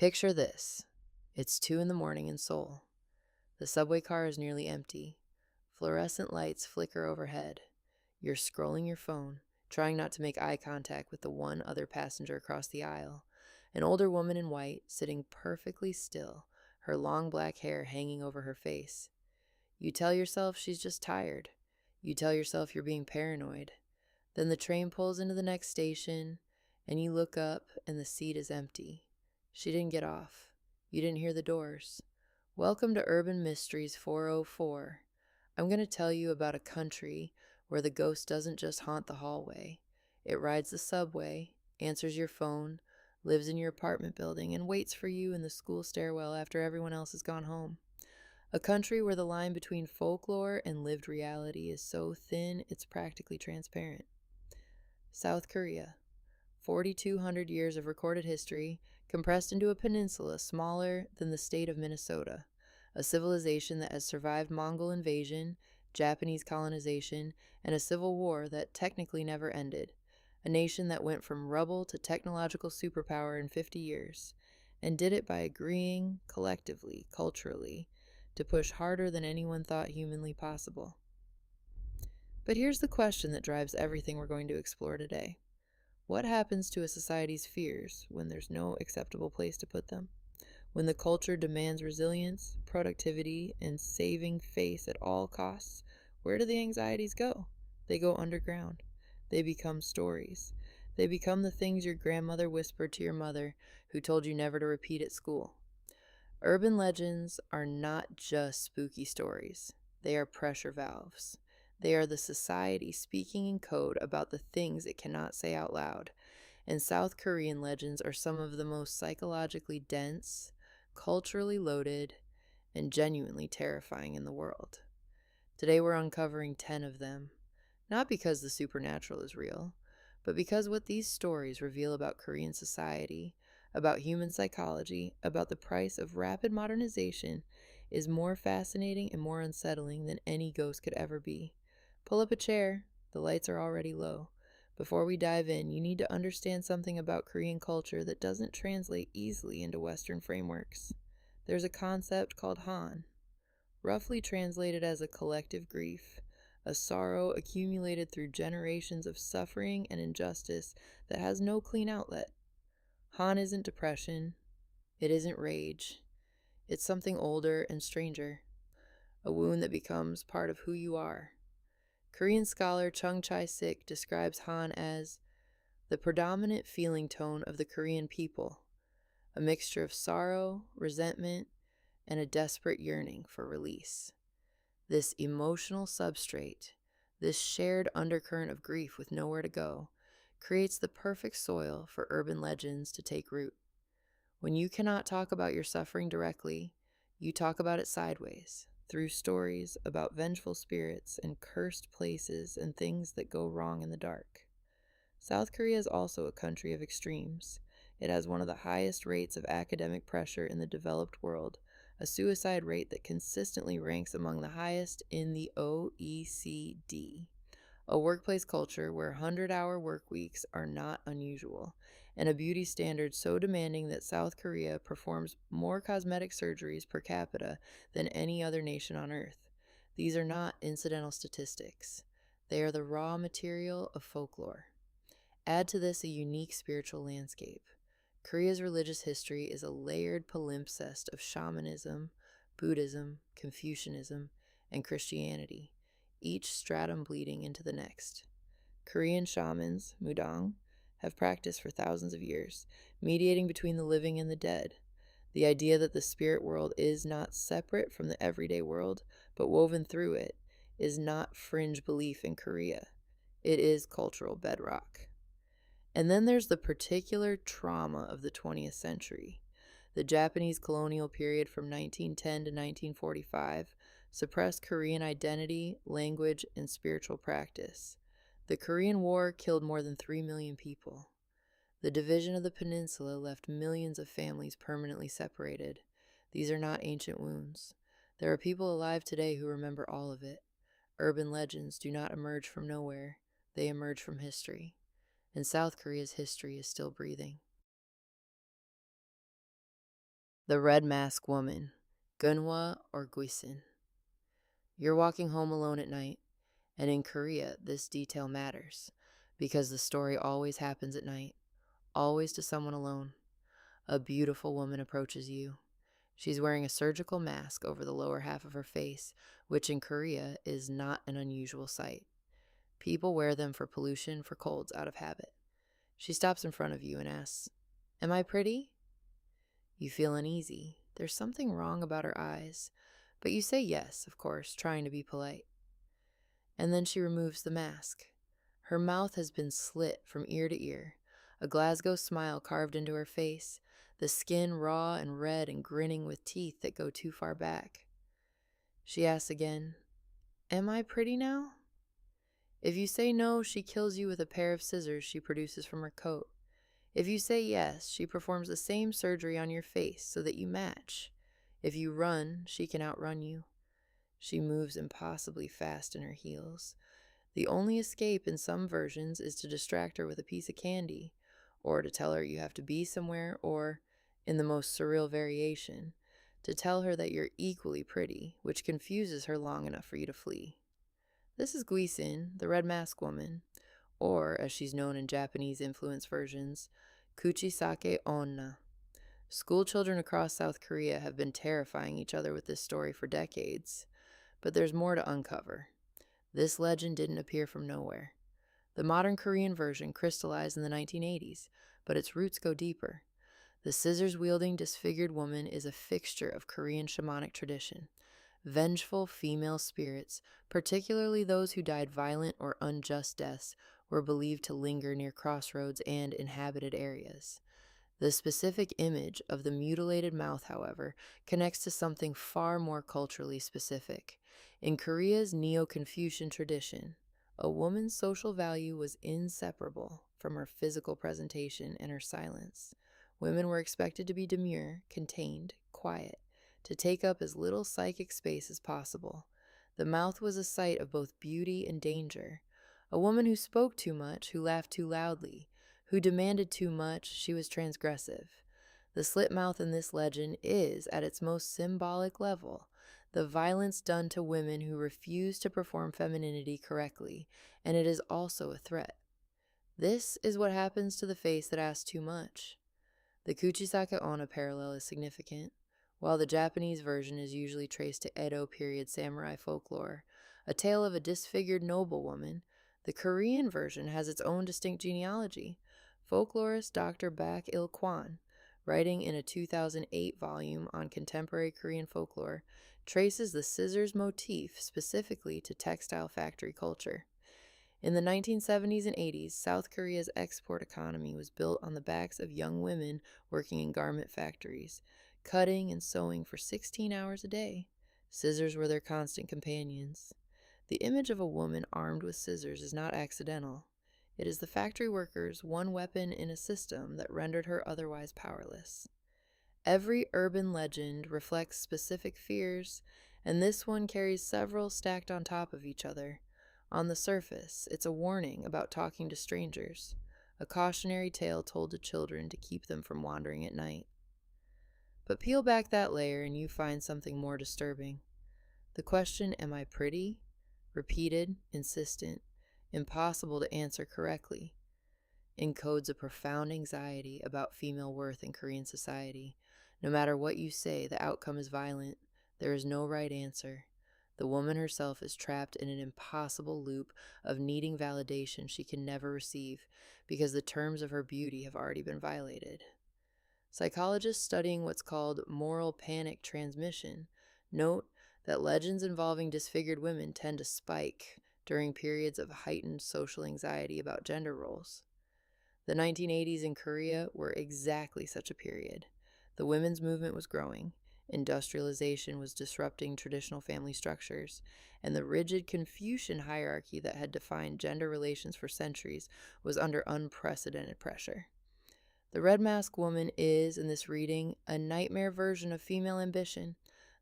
Picture this. It's 2 in the morning in Seoul. The subway car is nearly empty. Fluorescent lights flicker overhead. You're scrolling your phone, trying not to make eye contact with the one other passenger across the aisle. An older woman in white, sitting perfectly still, her long black hair hanging over her face. You tell yourself she's just tired. You tell yourself you're being paranoid. Then the train pulls into the next station, and you look up, and the seat is empty. She didn't get off. You didn't hear the doors. Welcome to Urban Mysteries 404. I'm going to tell you about a country where the ghost doesn't just haunt the hallway. It rides the subway, answers your phone, lives in your apartment building, and waits for you in the school stairwell after everyone else has gone home. A country where the line between folklore and lived reality is so thin it's practically transparent. South Korea. 4,200 years of recorded history compressed into a peninsula smaller than the state of Minnesota. A civilization that has survived Mongol invasion, Japanese colonization, and a civil war that technically never ended. A nation that went from rubble to technological superpower in 50 years, and did it by agreeing, collectively, culturally, to push harder than anyone thought humanly possible. But here's the question that drives everything we're going to explore today. What happens to a society's fears when there's no acceptable place to put them? When the culture demands resilience, productivity, and saving face at all costs, where do the anxieties go? They go underground. They become stories. They become the things your grandmother whispered to your mother, who told you never to repeat at school. Urban legends are not just spooky stories. They are pressure valves. They are the society speaking in code about the things it cannot say out loud. And South Korean legends are some of the most psychologically dense, culturally loaded, and genuinely terrifying in the world. Today we're uncovering 10 of them, not because the supernatural is real, but because what these stories reveal about Korean society, about human psychology, about the price of rapid modernization, is more fascinating and more unsettling than any ghost could ever be. Pull up a chair. The lights are already low. Before we dive in, you need to understand something about Korean culture that doesn't translate easily into Western frameworks. There's a concept called Han, roughly translated as a collective grief, a sorrow accumulated through generations of suffering and injustice that has no clean outlet. Han isn't depression. It isn't rage. It's something older and stranger, a wound that becomes part of who you are. Korean scholar Chung Chai-sik describes Han as the predominant feeling tone of the Korean people, a mixture of sorrow, resentment, and a desperate yearning for release. This emotional substrate, this shared undercurrent of grief with nowhere to go, creates the perfect soil for urban legends to take root. When you cannot talk about your suffering directly, you talk about it sideways, through stories about vengeful spirits and cursed places and things that go wrong in the dark. South Korea is also a country of extremes. It has one of the highest rates of academic pressure in the developed world, a suicide rate that consistently ranks among the highest in the OECD. A workplace culture where 100-hour work weeks are not unusual, and a beauty standard so demanding that South Korea performs more cosmetic surgeries per capita than any other nation on Earth. These are not incidental statistics. They are the raw material of folklore. Add to this a unique spiritual landscape. Korea's religious history is a layered palimpsest of shamanism, Buddhism, Confucianism, and Christianity, each stratum bleeding into the next. Korean shamans, mudang, have practiced for thousands of years, mediating between the living and the dead. The idea that the spirit world is not separate from the everyday world, but woven through it, is not fringe belief in Korea. It is cultural bedrock. And then there's the particular trauma of the 20th century. The Japanese colonial period from 1910 to 1945 suppressed Korean identity, language, and spiritual practice. The Korean War killed more than 3 million people. The division of the peninsula left millions of families permanently separated. These are not ancient wounds. There are people alive today who remember all of it. Urban legends do not emerge from nowhere. They emerge from history. And South Korea's history is still breathing. The Red Mask Woman, Gunhwa or Guisin. You're walking home alone at night, and in Korea, this detail matters because the story always happens at night, always to someone alone. A beautiful woman approaches you. She's wearing a surgical mask over the lower half of her face, which in Korea is not an unusual sight. People wear them for pollution, for colds, out of habit. She stops in front of you and asks, "Am I pretty?" You feel uneasy. There's something wrong about her eyes, but you say yes, of course, trying to be polite. And then she removes the mask. Her mouth has been slit from ear to ear, a Glasgow smile carved into her face, the skin raw and red and grinning with teeth that go too far back. She asks again, "Am I pretty now?" If you say no, she kills you with a pair of scissors she produces from her coat. If you say yes, she performs the same surgery on your face so that you match. If you run, she can outrun you. She moves impossibly fast in her heels. The only escape in some versions is to distract her with a piece of candy, or to tell her you have to be somewhere, or, in the most surreal variation, to tell her that you're equally pretty, which confuses her long enough for you to flee. This is Guisin, the Red Mask Woman, or, as she's known in Japanese-influenced versions, Kuchisake Onna. School children across South Korea have been terrifying each other with this story for decades, but there's more to uncover. This legend didn't appear from nowhere. The modern Korean version crystallized in the 1980s, but its roots go deeper. The scissors-wielding disfigured woman is a fixture of Korean shamanic tradition. Vengeful female spirits, particularly those who died violent or unjust deaths, were believed to linger near crossroads and inhabited areas. The specific image of the mutilated mouth, however, connects to something far more culturally specific. In Korea's Neo-Confucian tradition, a woman's social value was inseparable from her physical presentation and her silence. Women were expected to be demure, contained, quiet, to take up as little psychic space as possible. The mouth was a site of both beauty and danger. A woman who spoke too much, who laughed too loudly, who demanded too much, she was transgressive. The slit mouth in this legend is, at its most symbolic level, the violence done to women who refuse to perform femininity correctly, and it is also a threat. This is what happens to the face that asks too much. The Kuchisake Onna parallel is significant. While the Japanese version is usually traced to Edo period samurai folklore, a tale of a disfigured noblewoman, the Korean version has its own distinct genealogy. Folklorist Dr. Bak Il-kwan, writing in a 2008 volume on contemporary Korean folklore, traces the scissors motif specifically to textile factory culture. In the 1970s and 80s, South Korea's export economy was built on the backs of young women working in garment factories, cutting and sewing for 16 hours a day. Scissors were their constant companions. The image of a woman armed with scissors is not accidental. It is the factory worker's one weapon in a system that rendered her otherwise powerless. Every urban legend reflects specific fears, and this one carries several stacked on top of each other. On the surface, it's a warning about talking to strangers, a cautionary tale told to children to keep them from wandering at night. But peel back that layer and you find something more disturbing. The question, "Am I pretty?" repeated, insistent, impossible to answer correctly, encodes a profound anxiety about female worth in Korean society. No matter what you say, the outcome is violent. There is no right answer. The woman herself is trapped in an impossible loop of needing validation she can never receive because the terms of her beauty have already been violated. Psychologists studying what's called moral panic transmission note that legends involving disfigured women tend to spike during periods of heightened social anxiety about gender roles. The 1980s in Korea were exactly such a period. The women's movement was growing, industrialization was disrupting traditional family structures, and the rigid Confucian hierarchy that had defined gender relations for centuries was under unprecedented pressure. The Red Mask Woman is, in this reading, a nightmare version of female ambition,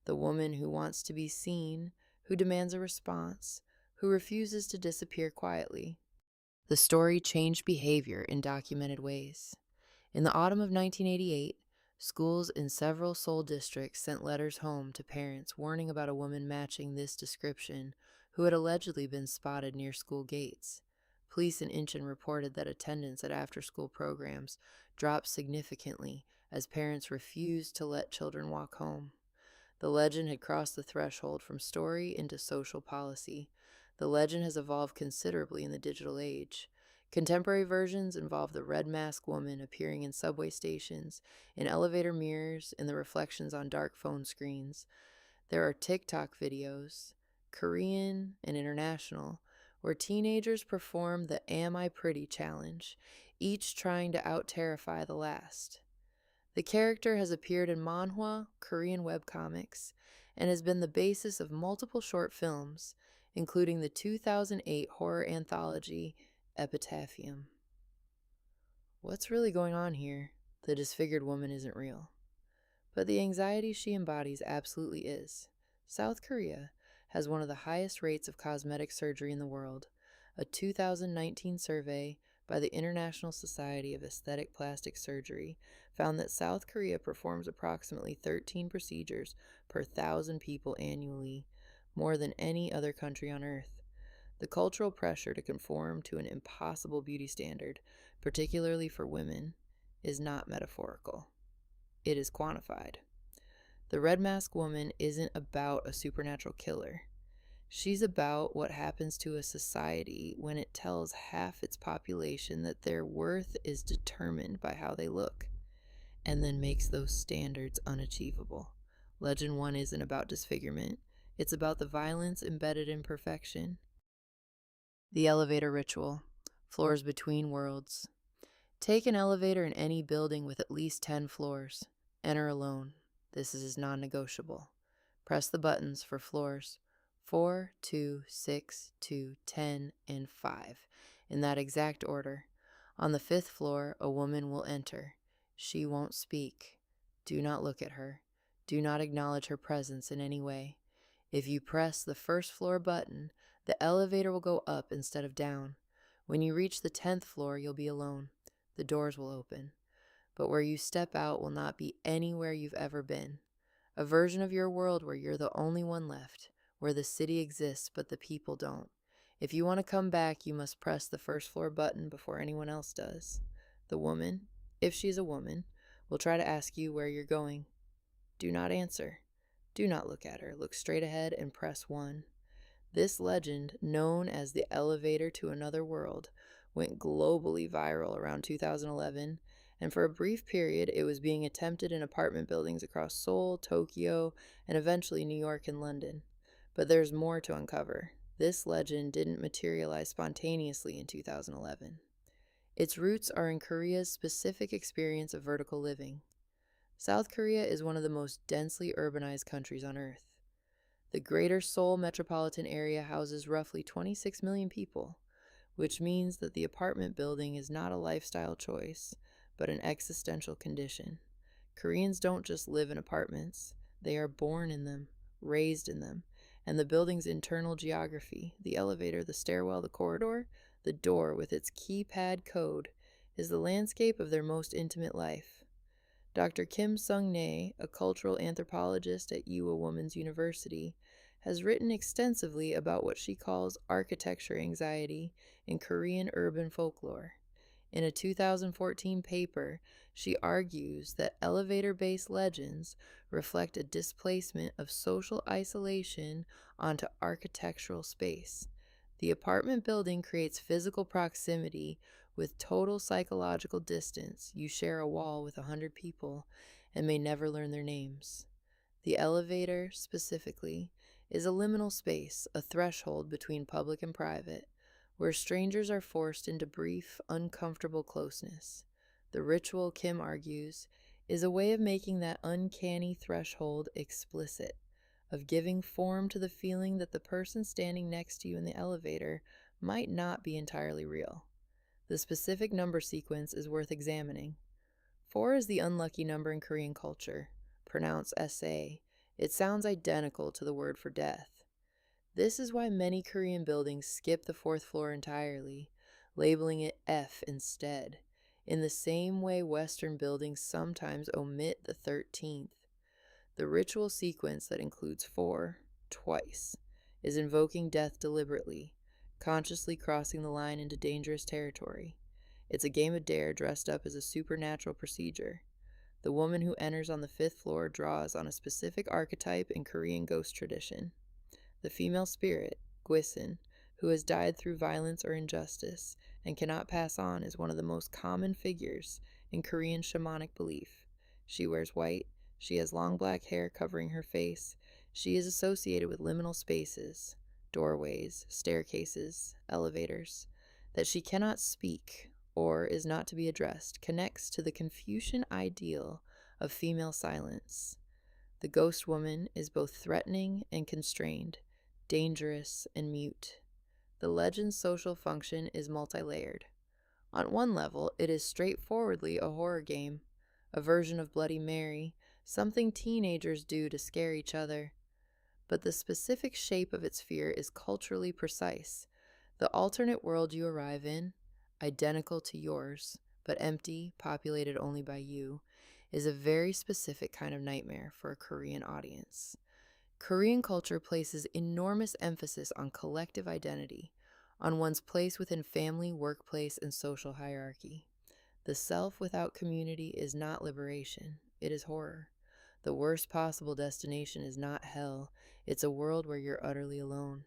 the woman who wants to be seen, who demands a response, who refuses to disappear quietly. The story changed behavior in documented ways. In the autumn of 1988, Schools in several Seoul districts sent letters home to parents warning about a woman matching this description who had allegedly been spotted near school gates. Police in Incheon reported that attendance at after-school programs dropped significantly as parents refused to let children walk home. The legend had crossed the threshold from story into social policy. The legend has evolved considerably in the digital age. Contemporary versions involve the red masked woman appearing in subway stations, in elevator mirrors, in the reflections on dark phone screens. There are TikTok videos, Korean and international, where teenagers perform the Am I Pretty challenge, each trying to out-terrify the last. The character has appeared in manhwa, Korean webcomics, and has been the basis of multiple short films, including the 2008 horror anthology Epitaphium. What's really going on here? The disfigured woman isn't real. But the anxiety she embodies absolutely is. South Korea has one of the highest rates of cosmetic surgery in the world. A 2019 survey by the International Society of Aesthetic Plastic Surgery found that South Korea performs approximately 13 procedures per 1,000 people annually, more than any other country on Earth. The cultural pressure to conform to an impossible beauty standard, particularly for women, is not metaphorical. It is quantified. The Red Mask Woman isn't about a supernatural killer. She's about what happens to a society when it tells half its population that their worth is determined by how they look, and then makes those standards unachievable. Legend 1 isn't about disfigurement. It's about the violence embedded in perfection. The elevator ritual. Floors between worlds. Take an elevator in any building with at least 10 floors. Enter alone. This is non-negotiable. Press the buttons for floors 4, 2, 6, 2, 10, and 5, in that exact order. On the 5th floor, a woman will enter. She won't speak. Do not look at her. Do not acknowledge her presence in any way. If you press the 1st floor button, the elevator will go up instead of down. When you reach the 10th floor, you'll be alone. The doors will open. But where you step out will not be anywhere you've ever been. A version of your world where you're the only one left, where the city exists but the people don't. If you want to come back, you must press the 1st floor button before anyone else does. The woman, if she's a woman, will try to ask you where you're going. Do not answer. Do not look at her. Look straight ahead and press 1. This legend, known as the elevator to another world, went globally viral around 2011, and for a brief period it was being attempted in apartment buildings across Seoul, Tokyo, and eventually New York and London. But there's more to uncover. This legend didn't materialize spontaneously in 2011. Its roots are in Korea's specific experience of vertical living. South Korea is one of the most densely urbanized countries on Earth. The Greater Seoul metropolitan area houses roughly 26 million people, which means that the apartment building is not a lifestyle choice, but an existential condition. Koreans don't just live in apartments. They are born in them, raised in them, and the building's internal geography, the elevator, the stairwell, the corridor, the door with its keypad code, is the landscape of their most intimate life. Dr. Kim Sung-nae, a cultural anthropologist at Ewha Women's University, has written extensively about what she calls architecture anxiety in Korean urban folklore. In a 2014 paper, she argues that elevator-based legends reflect a displacement of social isolation onto architectural space. The apartment building creates physical proximity with total psychological distance. You share a wall with 100 people and may never learn their names. The elevator, specifically, is a liminal space, a threshold between public and private, where strangers are forced into brief, uncomfortable closeness. The ritual, Kim argues, is a way of making that uncanny threshold explicit, of giving form to the feeling that the person standing next to you in the elevator might not be entirely real. The specific number sequence is worth examining. 4 is the unlucky number in Korean culture, pronounced SA. It sounds identical to the word for death. This is why many Korean buildings skip the 4th floor entirely, labeling it F instead. in the same way Western buildings sometimes omit the 13th. The ritual sequence that includes 4, twice, is invoking death deliberately, consciously crossing the line into dangerous territory. It's a game of dare dressed up as a supernatural procedure. The woman who enters on the 5th floor draws on a specific archetype in Korean ghost tradition. The female spirit, Gwisin, who has died through violence or injustice and cannot pass on, is one of the most common figures in Korean shamanic belief. She wears white, she has long black hair covering her face, she is associated with liminal spaces, doorways, staircases, elevators. That she cannot speak or is not to be addressed connects to the Confucian ideal of female silence. The ghost woman is both threatening and constrained, dangerous and mute. The legend's social function is multi-layered. On one level, it is straightforwardly a horror game, a version of Bloody Mary, something teenagers do to scare each other. But the specific shape of its fear is culturally precise. The alternate world you arrive in, identical to yours, but empty, populated only by you, is a very specific kind of nightmare for a Korean audience. Korean culture places enormous emphasis on collective identity, on one's place within family, workplace, and social hierarchy. The self without community is not liberation, it is horror. The worst possible destination is not hell, it's a world where you're utterly alone.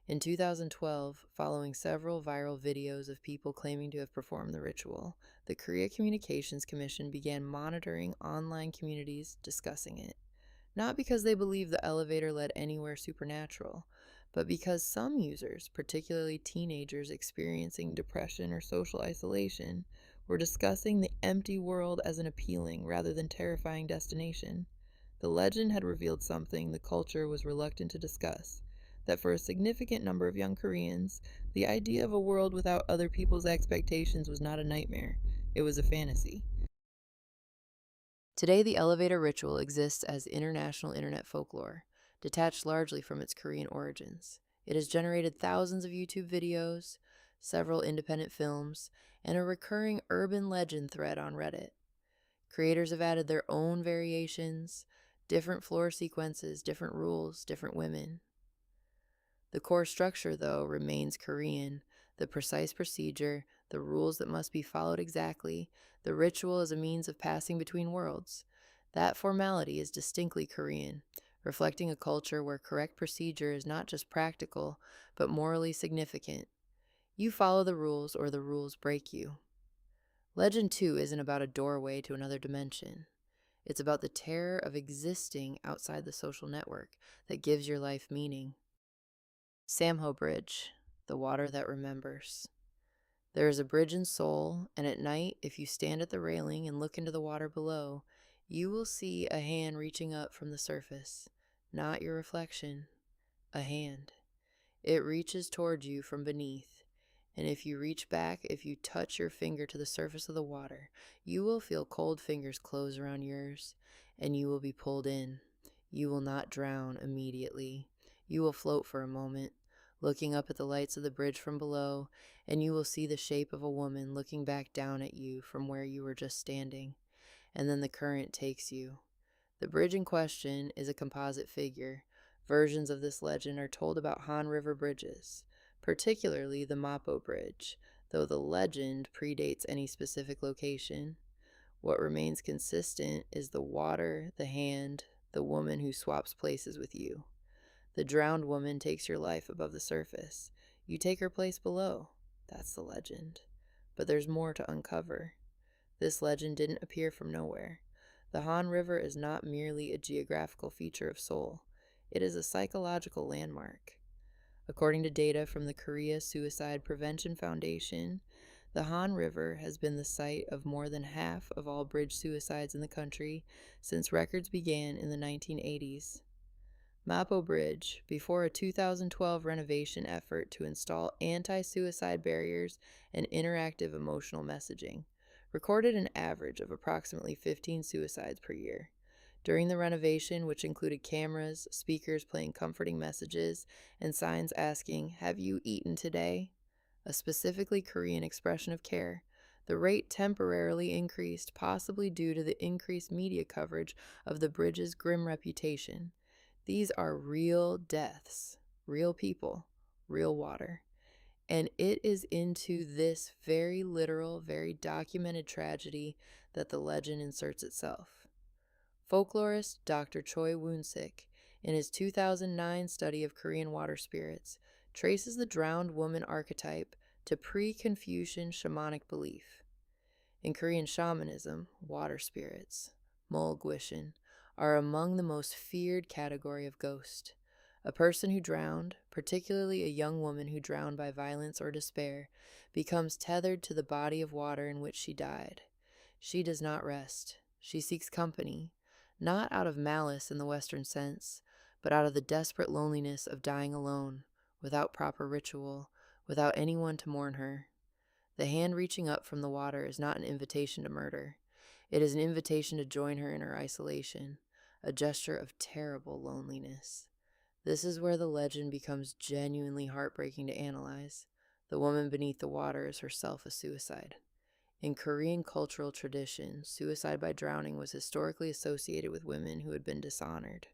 In 2012, following several viral videos of people claiming to have performed the ritual, the Korea Communications Commission began monitoring online communities discussing it. Not because they believe the elevator led anywhere supernatural, but because some users, particularly teenagers experiencing depression or social isolation, were discussing the empty world as an appealing rather than terrifying destination. The legend had revealed something the culture was reluctant to discuss, that for a significant number of young Koreans, the idea of a world without other people's expectations was not a nightmare, it was a fantasy. Today, the elevator ritual exists as international internet folklore, detached largely from its Korean origins. It has generated thousands of YouTube videos, several independent films, and a recurring urban legend thread on Reddit. Creators have added their own variations, different floor sequences, different rules, different women. The core structure, though, remains Korean. The precise procedure, the rules that must be followed exactly, the ritual as a means of passing between worlds. That formality is distinctly Korean, reflecting a culture where correct procedure is not just practical, but morally significant. You follow the rules or the rules break you. Legend 2 isn't about a doorway to another dimension. It's about the terror of existing outside the social network that gives your life meaning. Samho Bridge, the water that remembers. There is a bridge in Seoul, and at night, if you stand at the railing and look into the water below, you will see a hand reaching up from the surface. Not your reflection, a hand. It reaches toward you from beneath, and if you reach back, if you touch your finger to the surface of the water, you will feel cold fingers close around yours, and you will be pulled in. You will not drown immediately. You will float for a moment, looking up at the lights of the bridge from below, and you will see the shape of a woman looking back down at you from where you were just standing, and then the current takes you. The bridge in question is a composite figure. Versions of this legend are told about Han River bridges, particularly the Mapo Bridge, though the legend predates any specific location. What remains consistent is the water, the hand, the woman who swaps places with you. The drowned woman takes your life above the surface. You take her place below. That's the legend. But there's more to uncover. This legend didn't appear from nowhere. The Han River is not merely a geographical feature of Seoul. It is a psychological landmark. According to data from the Korea Suicide Prevention Foundation, the Han River has been the site of more than half of all bridge suicides in the country since records began in the 1980s. Mapo Bridge, before a 2012 renovation effort to install anti-suicide barriers and interactive emotional messaging, recorded an average of approximately 15 suicides per year. During the renovation, which included cameras, speakers playing comforting messages, and signs asking, "Have you eaten today?" a specifically Korean expression of care, The rate temporarily increased, possibly due to the increased media coverage of the bridge's grim reputation. These are real deaths, real people, real water. And it is into this very literal, very documented tragedy that the legend inserts itself. Folklorist Dr. Choi Woon-sik, in his 2009 study of Korean water spirits, traces the drowned woman archetype to pre-Confucian shamanic belief. In Korean shamanism, water spirits, Mulgwishin, are among the most feared category of ghost. A person who drowned, particularly a young woman who drowned by violence or despair, becomes tethered to the body of water in which she died. She does not rest. She seeks company, not out of malice in the Western sense, but out of the desperate loneliness of dying alone, without proper ritual, without anyone to mourn her. The hand reaching up from the water is not an invitation to murder. It is an invitation to join her in her isolation, a gesture of terrible loneliness. This is where the legend becomes genuinely heartbreaking to analyze. The woman beneath the water is herself a suicide. In Korean cultural tradition, suicide by drowning was historically associated with women who had been dishonored,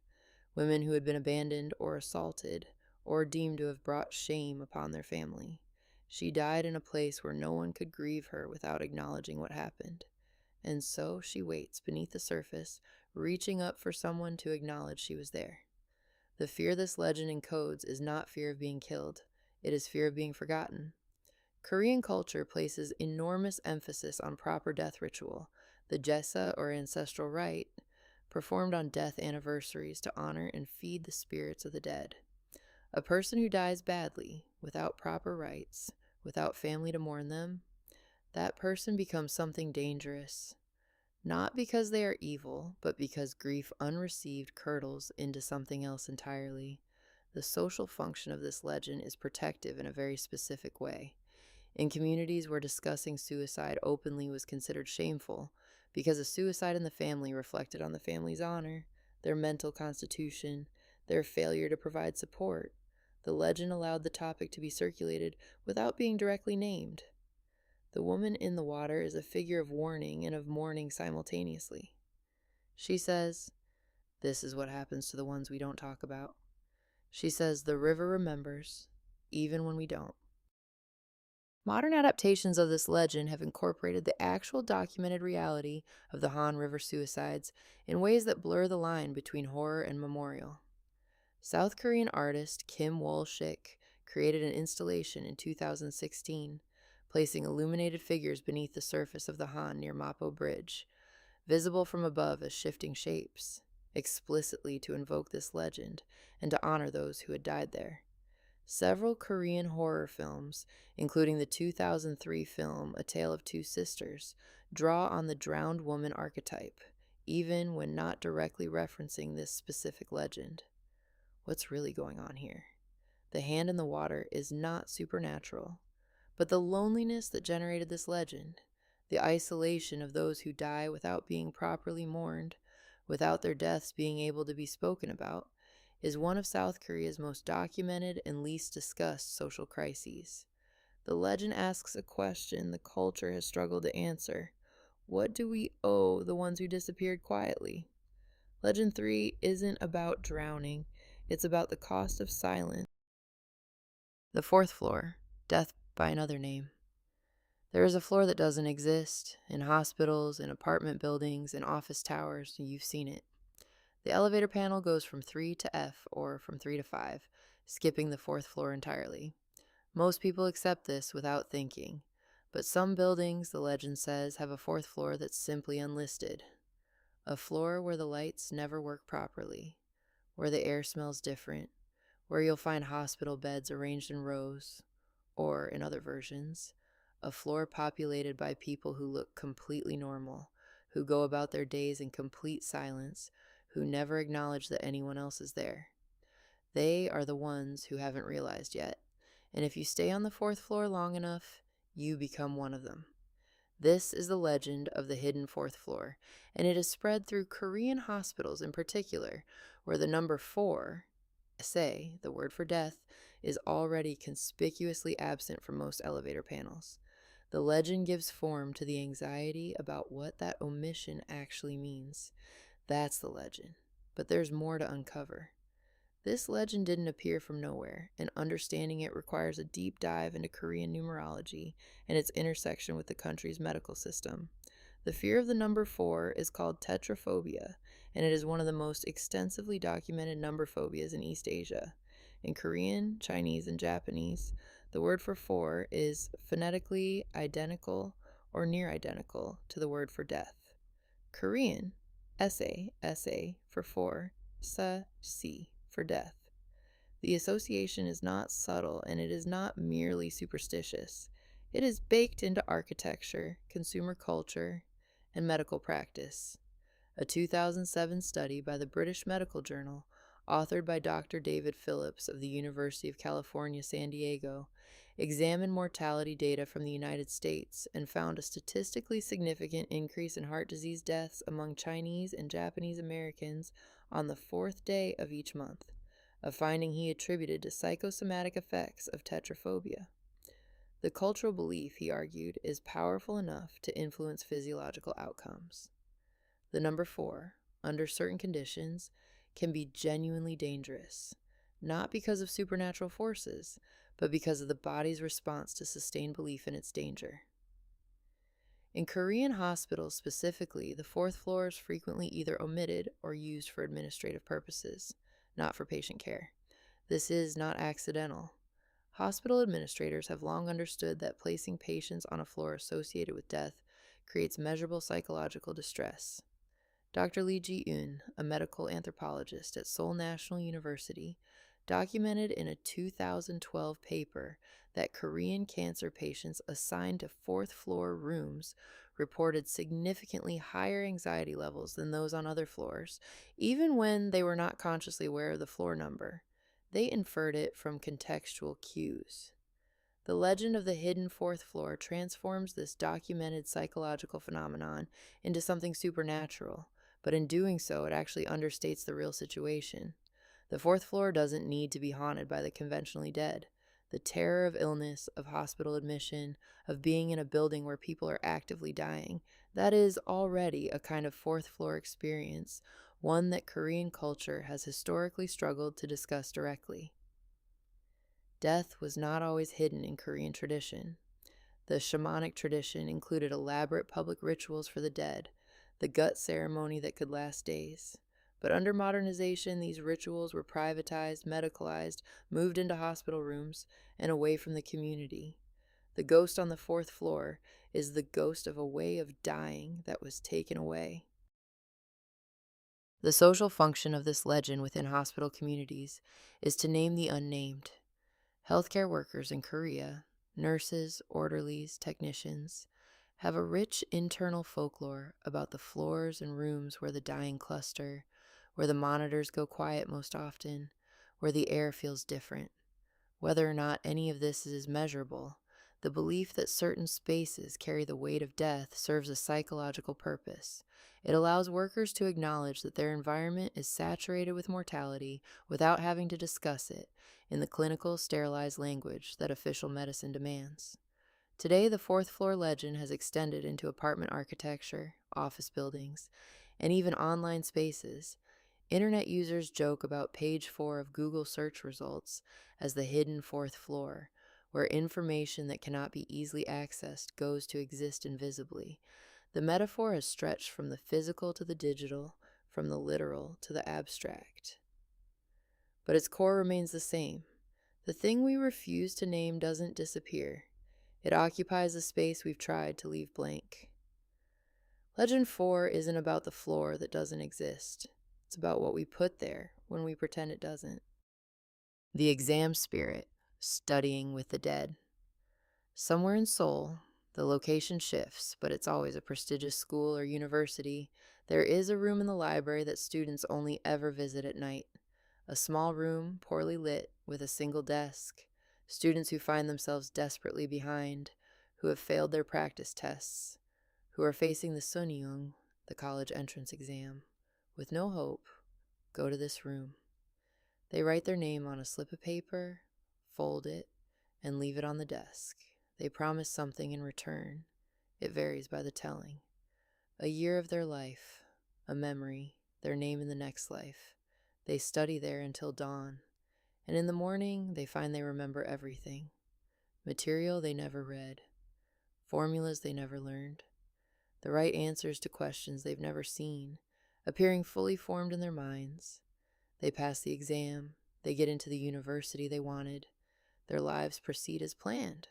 women who had been abandoned or assaulted, or deemed to have brought shame upon their family. She died in a place where no one could grieve her without acknowledging what happened. And so she waits beneath the surface, reaching up for someone to acknowledge she was there. The fear this legend encodes is not fear of being killed. It is fear of being forgotten. Korean culture places enormous emphasis on proper death ritual, the jesa or ancestral rite, performed on death anniversaries to honor and feed the spirits of the dead. A person who dies badly, without proper rites, without family to mourn them, that person becomes something dangerous. Not because they are evil, but because grief unreceived curdles into something else entirely. The social function of this legend is protective in a very specific way. In communities where discussing suicide openly was considered shameful, because a suicide in the family reflected on the family's honor, their mental constitution, their failure to provide support, the legend allowed the topic to be circulated without being directly named. The woman in the water is a figure of warning and of mourning simultaneously. She says, "This is what happens to the ones we don't talk about." She says, "The river remembers, even when we don't." Modern adaptations of this legend have incorporated the actual documented reality of the Han River suicides in ways that blur the line between horror and memorial. South Korean artist Kim Wol-shik created an installation in 2016, placing illuminated figures beneath the surface of the Han near Mapo Bridge, visible from above as shifting shapes, explicitly to invoke this legend and to honor those who had died there. Several Korean horror films, including the 2003 film A Tale of Two Sisters, draw on the drowned woman archetype, even when not directly referencing this specific legend. What's really going on here? The hand in the water is not supernatural, but the loneliness that generated this legend, the isolation of those who die without being properly mourned, without their deaths being able to be spoken about, is one of South Korea's most documented and least discussed social crises. The legend asks a question the culture has struggled to answer. What do we owe the ones who disappeared quietly? Legend 3 isn't about drowning, it's about the cost of silence. The fourth floor, death by another name. There is a floor that doesn't exist, in hospitals, in apartment buildings, in office towers, you've seen it. The elevator panel goes from 3 to F, or from 3 to 5, skipping the fourth floor entirely. Most people accept this without thinking, but some buildings, the legend says, have a fourth floor that's simply unlisted. A floor where the lights never work properly, where the air smells different, where you'll find hospital beds arranged in rows, or, in other versions, a floor populated by people who look completely normal, who go about their days in complete silence, who never acknowledge that anyone else is there. They are the ones who haven't realized yet, and if you stay on the fourth floor long enough, you become one of them. This is the legend of the hidden fourth floor, and it is spread through Korean hospitals in particular, where the number 4, say, the word for death, is already conspicuously absent from most elevator panels. The legend gives form to the anxiety about what that omission actually means. That's the legend. But there's more to uncover. This legend didn't appear from nowhere, and understanding it requires a deep dive into Korean numerology and its intersection with the country's medical system. The fear of the number 4 is called tetraphobia, and it is one of the most extensively documented number phobias in East Asia. In Korean, Chinese, and Japanese, the word for 4 is phonetically identical or near identical to the word for death. Korean, sa for 4, si for death. The association is not subtle, and it is not merely superstitious. It is baked into architecture, consumer culture, and medical practice. A 2007 study by the British Medical Journal, authored by Dr. David Phillips of the University of California, San Diego, examined mortality data from the United States and found a statistically significant increase in heart disease deaths among Chinese and Japanese Americans on the 4th day of each month, a finding he attributed to psychosomatic effects of tetraphobia. The cultural belief, he argued, is powerful enough to influence physiological outcomes. The number 4, under certain conditions, can be genuinely dangerous, not because of supernatural forces, but because of the body's response to sustained belief in its danger. In Korean hospitals specifically, the 4th floor is frequently either omitted or used for administrative purposes, not for patient care. This is not accidental. Hospital administrators have long understood that placing patients on a floor associated with death creates measurable psychological distress. Dr. Lee Ji-eun, a medical anthropologist at Seoul National University, documented in a 2012 paper that Korean cancer patients assigned to 4th floor rooms reported significantly higher anxiety levels than those on other floors, even when they were not consciously aware of the floor number. They inferred it from contextual cues. The legend of the hidden 4th floor transforms this documented psychological phenomenon into something supernatural, but in doing so, it actually understates the real situation. The 4th floor doesn't need to be haunted by the conventionally dead. The terror of illness, of hospital admission, of being in a building where people are actively dying, that is already a kind of 4th floor experience, one that Korean culture has historically struggled to discuss directly. Death was not always hidden in Korean tradition. The shamanic tradition included elaborate public rituals for the dead, the gut ceremony that could last days. But under modernization, these rituals were privatized, medicalized, moved into hospital rooms, and away from the community. The ghost on the 4th floor is the ghost of a way of dying that was taken away. The social function of this legend within hospital communities is to name the unnamed. Healthcare workers in Korea, nurses, orderlies, technicians, have a rich internal folklore about the floors and rooms where the dying cluster, where the monitors go quiet most often, where the air feels different. Whether or not any of this is measurable, the belief that certain spaces carry the weight of death serves a psychological purpose. It allows workers to acknowledge that their environment is saturated with mortality without having to discuss it in the clinical, sterilized language that official medicine demands. Today, the 4th floor legend has extended into apartment architecture, office buildings, and even online spaces. Internet users joke about page 4 of Google search results as the hidden 4th floor, where information that cannot be easily accessed goes to exist invisibly. The metaphor has stretched from the physical to the digital, from the literal to the abstract. But its core remains the same. The thing we refuse to name doesn't disappear. It occupies the space we've tried to leave blank. Legend 4 isn't about the floor that doesn't exist. It's about what we put there when we pretend it doesn't. The exam spirit, studying with the dead. Somewhere in Seoul, the location shifts, but it's always a prestigious school or university. There is a room in the library that students only ever visit at night. A small room, poorly lit, with a single desk. Students who find themselves desperately behind, who have failed their practice tests, who are facing the Sunyoung, the college entrance exam, with no hope, go to this room. They write their name on a slip of paper, fold it, and leave it on the desk. They promise something in return. It varies by the telling. A year of their life, a memory, their name in the next life. They study there until dawn, and in the morning they find they remember everything. Material they never read, formulas they never learned, the right answers to questions they've never seen, appearing fully formed in their minds. They pass the exam, they get into the university they wanted, their lives proceed as planned.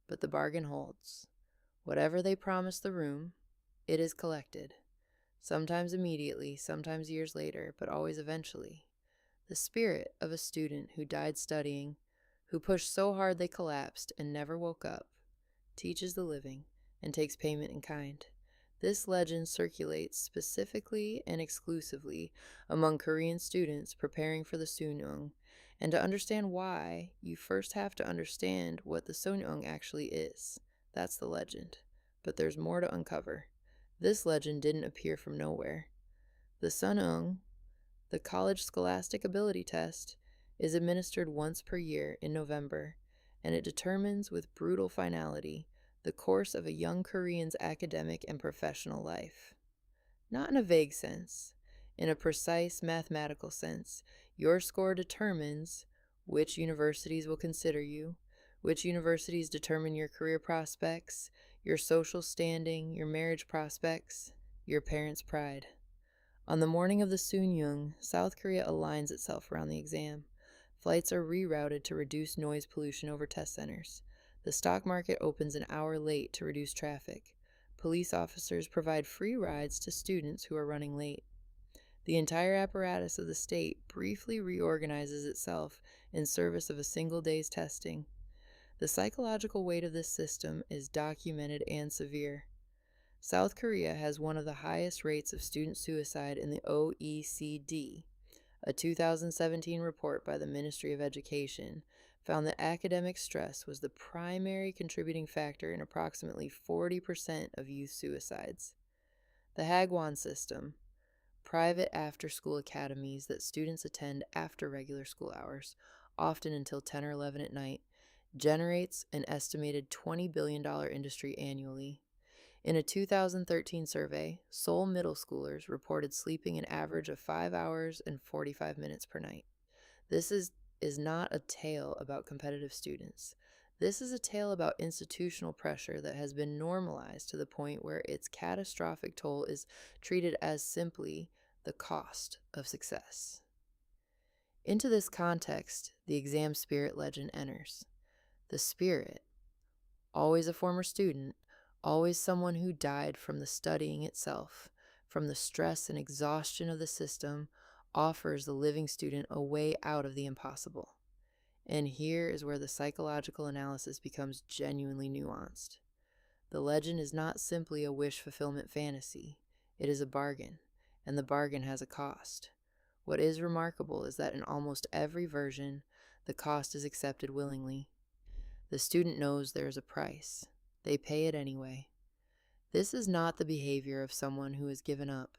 But the bargain holds. Whatever they promise the room, it is collected. Sometimes immediately, sometimes years later, but always eventually. The spirit of a student who died studying, who pushed so hard they collapsed and never woke up, teaches the living and takes payment in kind. This legend circulates specifically and exclusively among Korean students preparing for the Sunyoung, and to understand why, you first have to understand what the Sunyoung actually is. That's the legend. But there's more to uncover. This legend didn't appear from nowhere. The Sunyoung, the college scholastic ability test, is administered once per year in November, and it determines with brutal finality the course of a young Korean's academic and professional life. Not in a vague sense, in a precise mathematical sense. Your score determines which universities will consider you, which universities determine your career prospects, your social standing, your marriage prospects, your parents' pride. On the morning of the Sunyoung, South Korea aligns itself around the exam. Flights are rerouted to reduce noise pollution over test centers. The stock market opens an hour late to reduce traffic. Police officers provide free rides to students who are running late. The entire apparatus of the state briefly reorganizes itself in service of a single day's testing. The psychological weight of this system is documented and severe. South Korea has one of the highest rates of student suicide in the OECD. A 2017 report by the Ministry of Education found that academic stress was the primary contributing factor in approximately 40% of youth suicides. The Hagwon system, private after-school academies that students attend after regular school hours, often until 10 or 11 at night, generates an estimated $20 billion industry annually. In a 2013 survey, Seoul middle schoolers reported sleeping an average of 5 hours and 45 minutes per night. This is not a tale about competitive students. This is a tale about institutional pressure that has been normalized to the point where its catastrophic toll is treated as simply the cost of success. Into this context, the exam spirit legend enters. The spirit, always a former student, always someone who died from the studying itself, from the stress and exhaustion of the system, offers the living student a way out of the impossible. And here is where the psychological analysis becomes genuinely nuanced. The legend is not simply a wish fulfillment fantasy. It is a bargain, and the bargain has a cost. What is remarkable is that in almost every version, the cost is accepted willingly. The student knows there is a price. They pay it anyway. This is not the behavior of someone who has given up.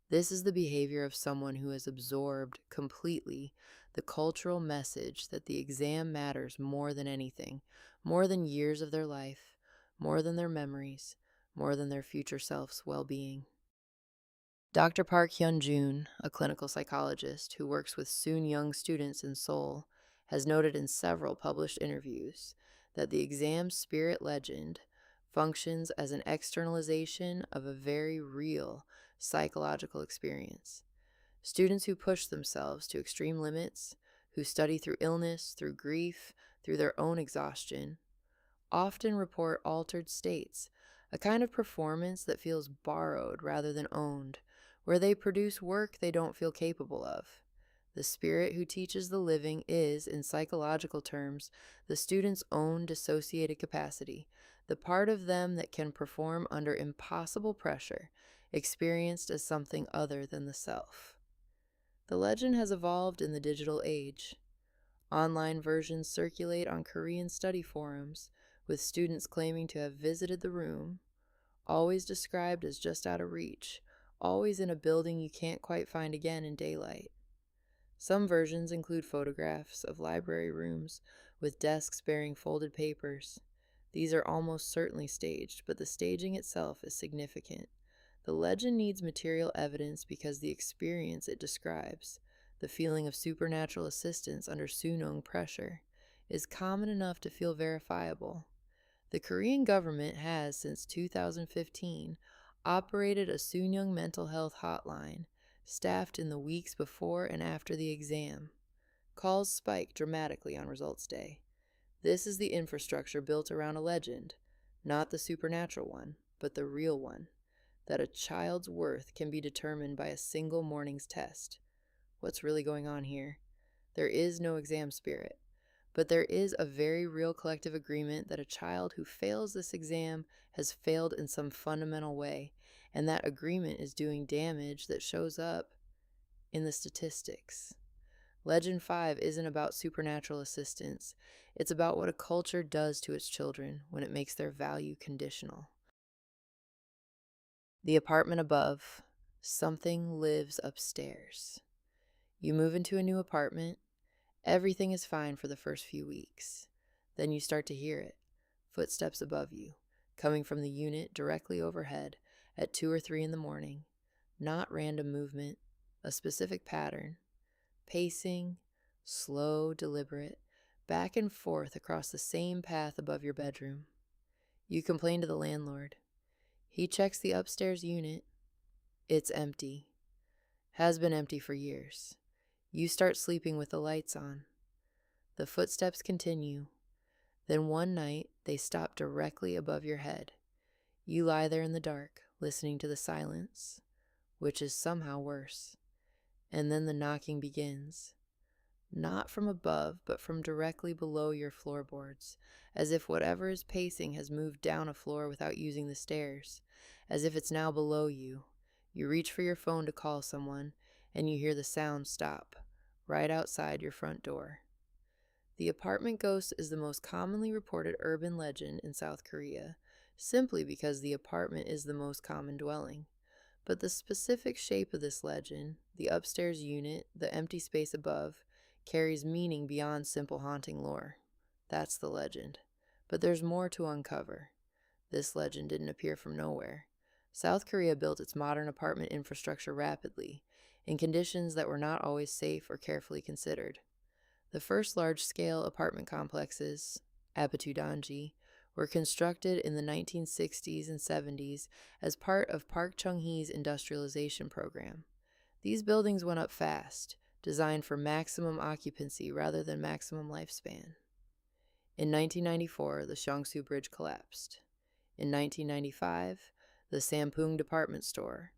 This is the behavior of someone who has absorbed completely the cultural message that the exam matters more than anything, more than years of their life, more than their memories, more than their future self's well-being. Dr. Park Hyun-jun, a clinical psychologist who works with Sunyoung students in Seoul, has noted in several published interviews that the exam spirit legend functions as an externalization of a very real psychological experience. Students who push themselves to extreme limits, who study through illness, through grief, through their own exhaustion, often report altered states, a kind of performance that feels borrowed rather than owned, where they produce work they don't feel capable of. The spirit who teaches the living is, in psychological terms, the student's own dissociated capacity, the part of them that can perform under impossible pressure, experienced as something other than the self. The legend has evolved in the digital age. Online versions circulate on Korean study forums, with students claiming to have visited the room, always described as just out of reach, always in a building you can't quite find again in daylight. Some versions include photographs of library rooms with desks bearing folded papers. These are almost certainly staged, but the staging itself is significant. The legend needs material evidence because the experience it describes, the feeling of supernatural assistance under Sunung pressure, is common enough to feel verifiable. The Korean government has, since 2015, operated a Sunung mental health hotline, staffed in the weeks before and after the exam. Calls spike dramatically on results day. This is the infrastructure built around a legend, not the supernatural one, but the real one, that a child's worth can be determined by a single morning's test. What's really going on here? There is no exam spirit, but there is a very real collective agreement that a child who fails this exam has failed in some fundamental way, and that agreement is doing damage that shows up in the statistics. Legend 5 isn't about supernatural assistance. It's about what a culture does to its children when it makes their value conditional. The apartment above. Something lives upstairs. You move into a new apartment. Everything is fine for the first few weeks. Then you start to hear it. Footsteps above you, coming from the unit directly overhead at 2 or 3 in the morning. Not random movement, a specific pattern. Pacing, slow, deliberate, back and forth across the same path above your bedroom. You complain to the landlord. He checks the upstairs unit. It's empty. Has been empty for years. You start sleeping with the lights on. The footsteps continue. Then one night, they stop directly above your head. You lie there in the dark, listening to the silence, which is somehow worse. And then the knocking begins. Not from above, but from directly below your floorboards, as if whatever is pacing has moved down a floor without using the stairs, as if it's now below you. You reach for your phone to call someone, and you hear the sound stop, right outside your front door. The apartment ghost is the most commonly reported urban legend in South Korea, simply because the apartment is the most common dwelling. But the specific shape of this legend, the upstairs unit, the empty space above, carries meaning beyond simple haunting lore. That's the legend. But there's more to uncover. This legend didn't appear from nowhere. South Korea built its modern apartment infrastructure rapidly, in conditions that were not always safe or carefully considered. The first large-scale apartment complexes, Apatundanji, were constructed in the 1960s and 70s as part of Park Chung-hee's industrialization program. These buildings went up fast, designed for maximum occupancy rather than maximum lifespan. In 1994, the Seongsu Bridge collapsed. In 1995, the Sampung department store,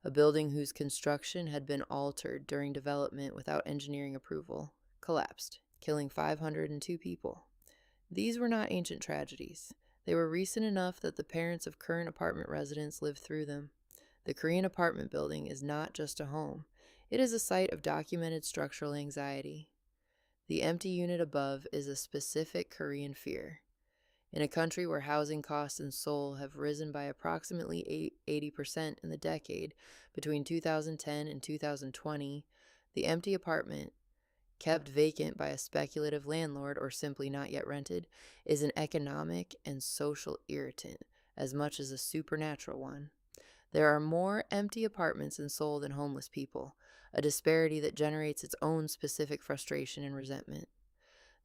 a building whose construction had been altered during development without engineering approval, collapsed, killing 502 people. These were not ancient tragedies. They were recent enough that the parents of current apartment residents lived through them. The Korean apartment building is not just a home. It is a site of documented structural anxiety. The empty unit above is a specific Korean fear. In a country where housing costs in Seoul have risen by approximately 80% in the decade between 2010 and 2020, the empty apartment, kept vacant by a speculative landlord or simply not yet rented, is an economic and social irritant as much as a supernatural one. There are more empty apartments in Seoul than homeless people, a disparity that generates its own specific frustration and resentment.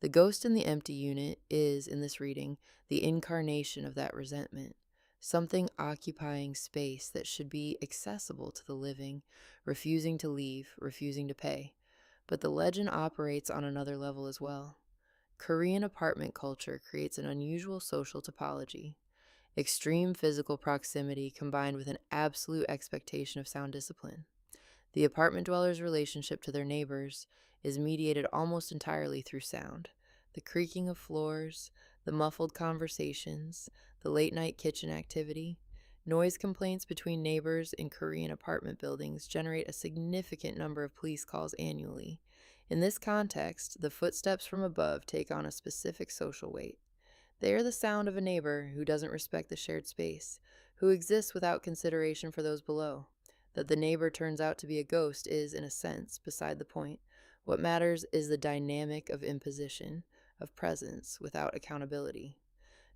The ghost in the empty unit is, in this reading, the incarnation of that resentment, something occupying space that should be accessible to the living, refusing to leave, refusing to pay. But the legend operates on another level as well. Korean apartment culture creates an unusual social topology. Extreme physical proximity combined with an absolute expectation of sound discipline. The apartment dwellers' relationship to their neighbors is mediated almost entirely through sound. The creaking of floors, the muffled conversations, the late-night kitchen activity. Noise complaints between neighbors in Korean apartment buildings generate a significant number of police calls annually. In this context, the footsteps from above take on a specific social weight. They are the sound of a neighbor who doesn't respect the shared space, who exists without consideration for those below. That the neighbor turns out to be a ghost is, in a sense, beside the point. What matters is the dynamic of imposition, of presence, without accountability.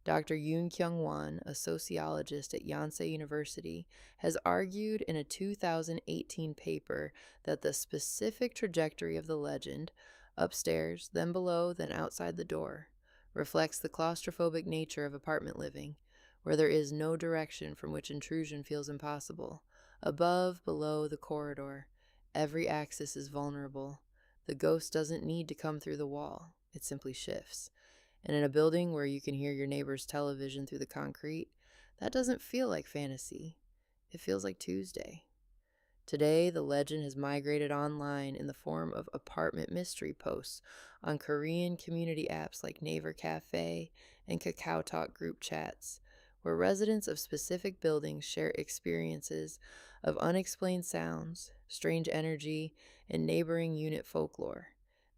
Dr. Yoon Kyung-won, a sociologist at Yonsei University, has argued in a 2018 paper that the specific trajectory of the legend, upstairs, then below, then outside the door, reflects the claustrophobic nature of apartment living, where there is no direction from which intrusion feels impossible. Above, below, the corridor, every axis is vulnerable. The ghost doesn't need to come through the wall, it simply shifts. And in a building where you can hear your neighbor's television through the concrete, that doesn't feel like fantasy. It feels like Tuesday. Today, the legend has migrated online in the form of apartment mystery posts on Korean community apps like Naver Cafe and Kakao Talk group chats, where residents of specific buildings share experiences of unexplained sounds, strange energy, and neighboring unit folklore.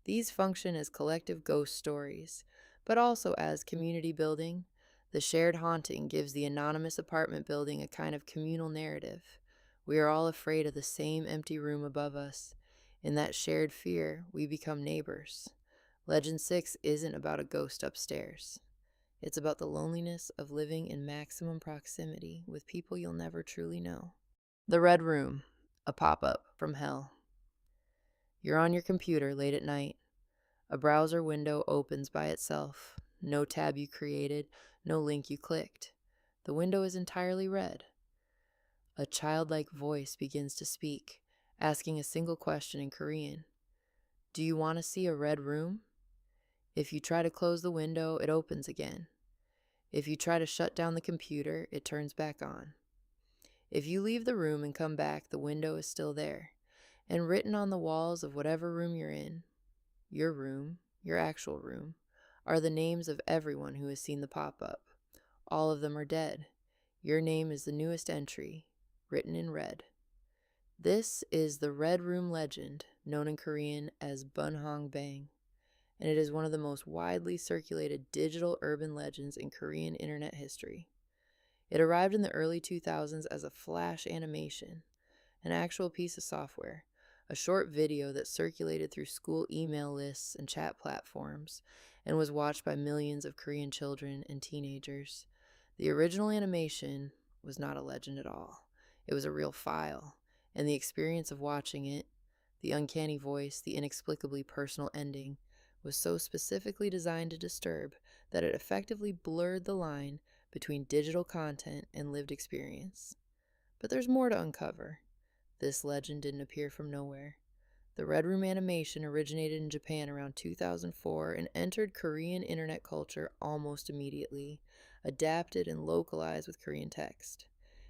These function as collective ghost stories, but also as community building. The shared haunting gives the anonymous apartment building a kind of communal narrative. We are all afraid of the same empty room above us. In that shared fear, we become neighbors. Legend 6 isn't about a ghost upstairs. It's about the loneliness of living in maximum proximity with people you'll never truly know. The Red Room, a pop-up from hell. You're on your computer late at night. A browser window opens by itself. No tab you created, no link you clicked. The window is entirely red. A childlike voice begins to speak, asking a single question in Korean. Do you want to see a red room? If you try to close the window, it opens again. If you try to shut down the computer, it turns back on. If you leave the room and come back, the window is still there. And written on the walls of whatever room you're in, your actual room, are the names of everyone who has seen the pop-up. All of them are dead. Your name is the newest entry, written in red. This is the Red Room legend, known in Korean as Bunhong Bang, and it is one of the most widely circulated digital urban legends in Korean internet history. It arrived in the early 2000s as a flash animation, an actual piece of software, a short video that circulated through school email lists and chat platforms, and was watched by millions of Korean children and teenagers. The original animation was not a legend at all. It was a real file, and the experience of watching it, the uncanny voice, the inexplicably personal ending, was so specifically designed to disturb that it effectively blurred the line between digital content and lived experience. But there's more to uncover. This legend didn't appear from nowhere. The Red Room animation originated in Japan around 2004 and entered Korean internet culture almost immediately, adapted and localized with Korean text.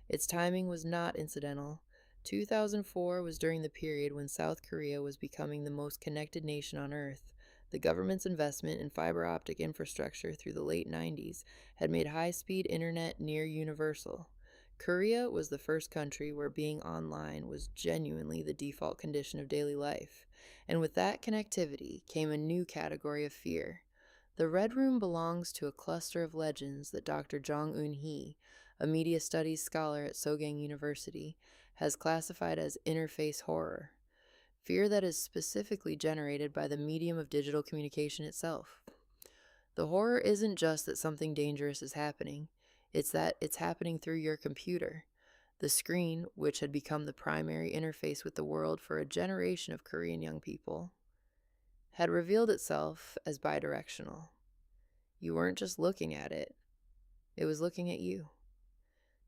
Its timing was not incidental. 2004 was during the period when South Korea was becoming the most connected nation on Earth. The government's investment in fiber optic infrastructure through the late 90s had made high-speed internet near universal. Korea was the first country where being online was genuinely the default condition of daily life, and with that connectivity came a new category of fear. The Red Room belongs to a cluster of legends that Dr. Jong Eun-hee, a media studies scholar at Sogang University, has classified as interface horror, fear that is specifically generated by the medium of digital communication itself. The horror isn't just that something dangerous is happening, it's that it's happening through your computer. The screen, which had become the primary interface with the world for a generation of Korean young people, had revealed itself as bidirectional. You weren't just looking at it, it was looking at you.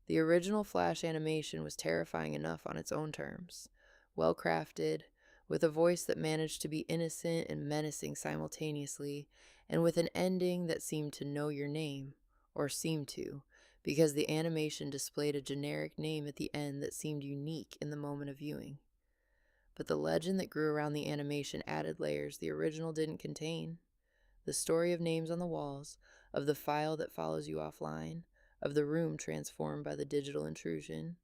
The original Flash animation was terrifying enough on its own terms, well crafted, with a voice that managed to be innocent and menacing simultaneously, and with an ending that seemed to know your name, or seemed to, because the animation displayed a generic name at the end that seemed unique in the moment of viewing. But the legend that grew around the animation added layers the original didn't contain. The story of names on the walls, of the file that follows you offline, of the room transformed by the digital intrusion.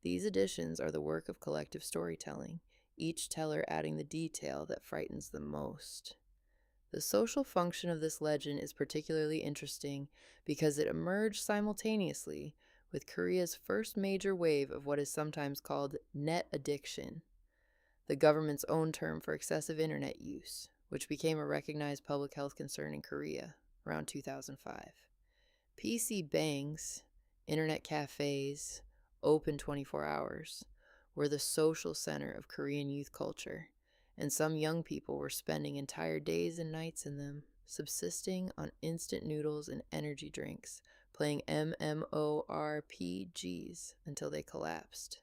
These additions are the work of collective storytelling, each teller adding the detail that frightens them most. The social function of this legend is particularly interesting because it emerged simultaneously with Korea's first major wave of what is sometimes called net addiction, the government's own term for excessive internet use, which became a recognized public health concern in Korea around 2005. PC bangs, internet cafes, open 24 hours, were the social center of Korean youth culture, and some young people were spending entire days and nights in them, subsisting on instant noodles and energy drinks, playing MMORPGs until they collapsed.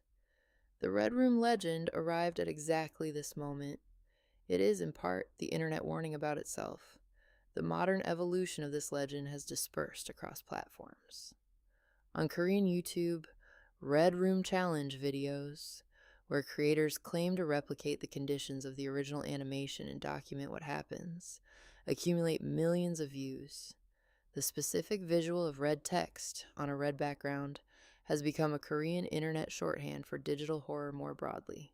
The Red Room legend arrived at exactly this moment. It is, in part, the internet warning about itself. The modern evolution of this legend has dispersed across platforms. On Korean YouTube, Red Room Challenge videos, where creators claim to replicate the conditions of the original animation and document what happens, accumulate millions of views. The specific visual of red text on a red background has become a Korean internet shorthand for digital horror more broadly.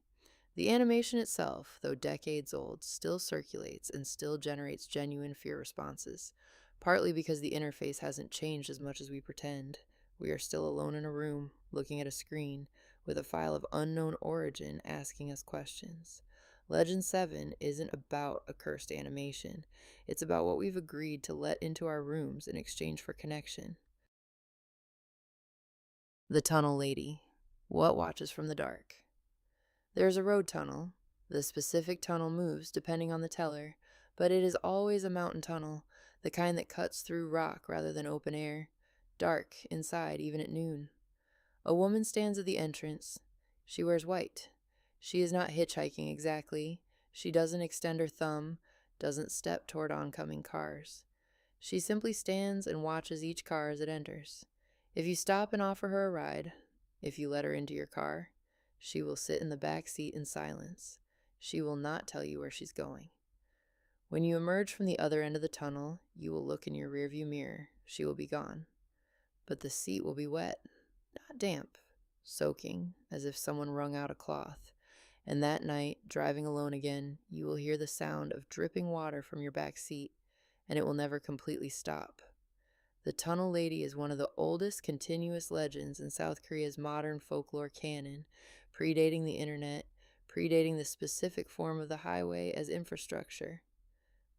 The animation itself, though decades old, still circulates and still generates genuine fear responses, partly because the interface hasn't changed as much as we pretend. We are still alone in a room, looking at a screen, with a file of unknown origin asking us questions. Legend 7 isn't about a cursed animation. It's about what we've agreed to let into our rooms in exchange for connection. The Tunnel Lady. What watches from the dark? There's a road tunnel. The specific tunnel moves depending on the teller, but it is always a mountain tunnel, the kind that cuts through rock rather than open air. Dark inside even at noon. A woman stands at the entrance. She wears white. She is not hitchhiking exactly. She doesn't extend her thumb, doesn't step toward oncoming cars. She simply stands and watches each car as it enters. If you stop and offer her a ride, if you let her into your car, she will sit in the back seat in silence. She will not tell you where she's going. When you emerge from the other end of the tunnel, you will look in your rearview mirror. She will be gone. But the seat will be wet, not damp, soaking, as if someone wrung out a cloth. And that night, driving alone again, you will hear the sound of dripping water from your back seat, and it will never completely stop. The Tunnel Lady is one of the oldest continuous legends in South Korea's modern folklore canon, predating the internet, predating the specific form of the highway as infrastructure.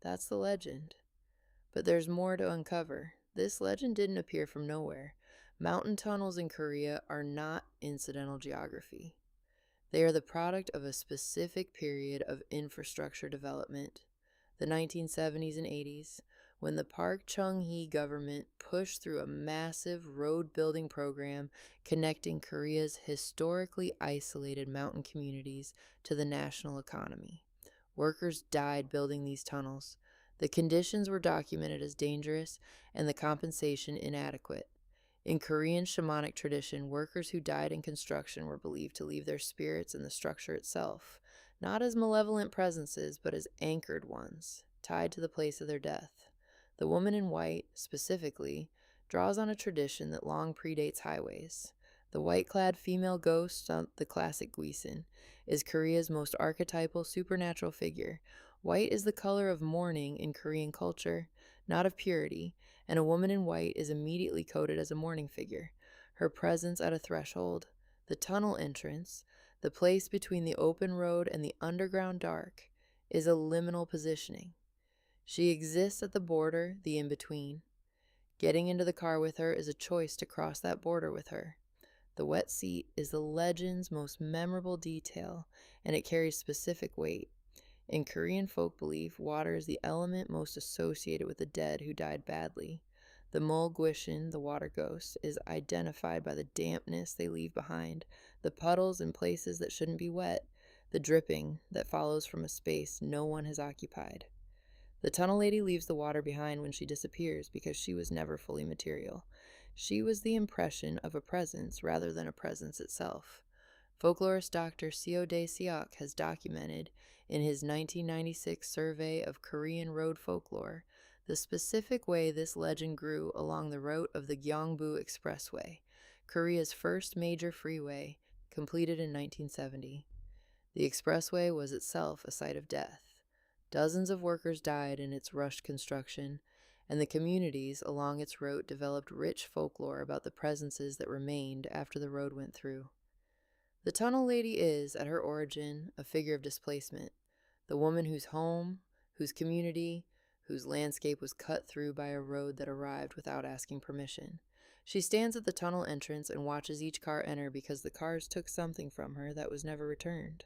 That's the legend. But there's more to uncover. This legend didn't appear from nowhere. Mountain tunnels in Korea are not incidental geography. They are the product of a specific period of infrastructure development, the 1970s and 80s, when the Park Chung-hee government pushed through a massive road-building program connecting Korea's historically isolated mountain communities to the national economy. Workers died building these tunnels. The conditions were documented as dangerous and the compensation inadequate. In Korean shamanic tradition, workers who died in construction were believed to leave their spirits in the structure itself, not as malevolent presences, but as anchored ones, tied to the place of their death. The woman in white, specifically, draws on a tradition that long predates highways. The white-clad female ghost, the classic Guisin, is Korea's most archetypal supernatural figure. White is the color of mourning in Korean culture, not of purity, and a woman in white is immediately coded as a mourning figure. Her presence at a threshold, the tunnel entrance, the place between the open road and the underground dark, is a liminal positioning. She exists at the border, the in-between. Getting into the car with her is a choice to cross that border with her. The wet seat is the legend's most memorable detail, and it carries specific weight. In Korean folk belief, water is the element most associated with the dead who died badly. The Mulgwishin, the water ghost, is identified by the dampness they leave behind, the puddles in places that shouldn't be wet, the dripping that follows from a space no one has occupied. The Tunnel Lady leaves the water behind when she disappears because she was never fully material. She was the impression of a presence rather than a presence itself. Folklorist Dr. Seo Dae-seok has documented, in his 1996 survey of Korean road folklore, the specific way this legend grew along the route of the Gyeongbu Expressway, Korea's first major freeway, completed in 1970. The expressway was itself a site of death. Dozens of workers died in its rushed construction, and the communities along its route developed rich folklore about the presences that remained after the road went through. The Tunnel Lady is, at her origin, a figure of displacement, the woman whose home, whose community, whose landscape was cut through by a road that arrived without asking permission. She stands at the tunnel entrance and watches each car enter because the cars took something from her that was never returned.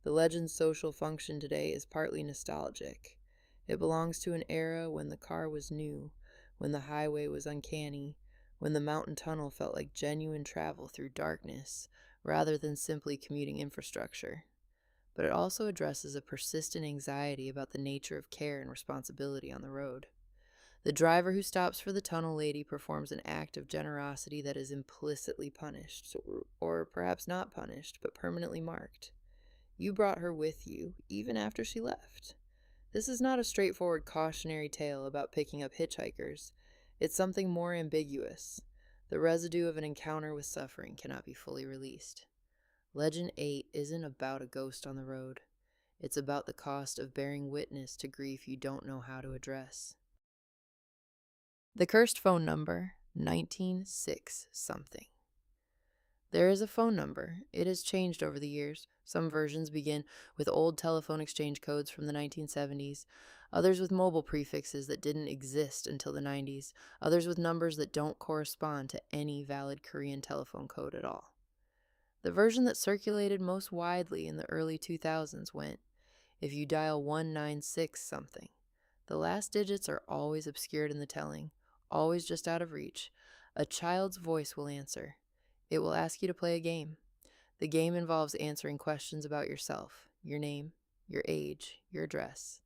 The legend's social function today is partly nostalgic. It belongs to an era when the car was new, when the highway was uncanny, when the mountain tunnel felt like genuine travel through darkness rather than simply commuting infrastructure. But it also addresses a persistent anxiety about the nature of care and responsibility on the road. The driver who stops for the tunnel lady performs an act of generosity that is implicitly punished, or perhaps not punished, but permanently marked. You brought her with you, even after she left. This is not a straightforward cautionary tale about picking up hitchhikers. It's something more ambiguous. The residue of an encounter with suffering cannot be fully released. Legend 8 isn't about a ghost on the road. It's about the cost of bearing witness to grief you don't know how to address. The cursed phone number, 196 something. There is a phone number. It has changed over the years. Some versions begin with old telephone exchange codes from the 1970s, others with mobile prefixes that didn't exist until the 90s, others with numbers that don't correspond to any valid Korean telephone code at all. The version that circulated most widely in the early 2000s went, if you dial 196 something. The last digits are always obscured in the telling, always just out of reach. A child's voice will answer. It will ask you to play a game. The game involves answering questions about yourself, your name, your age, your address.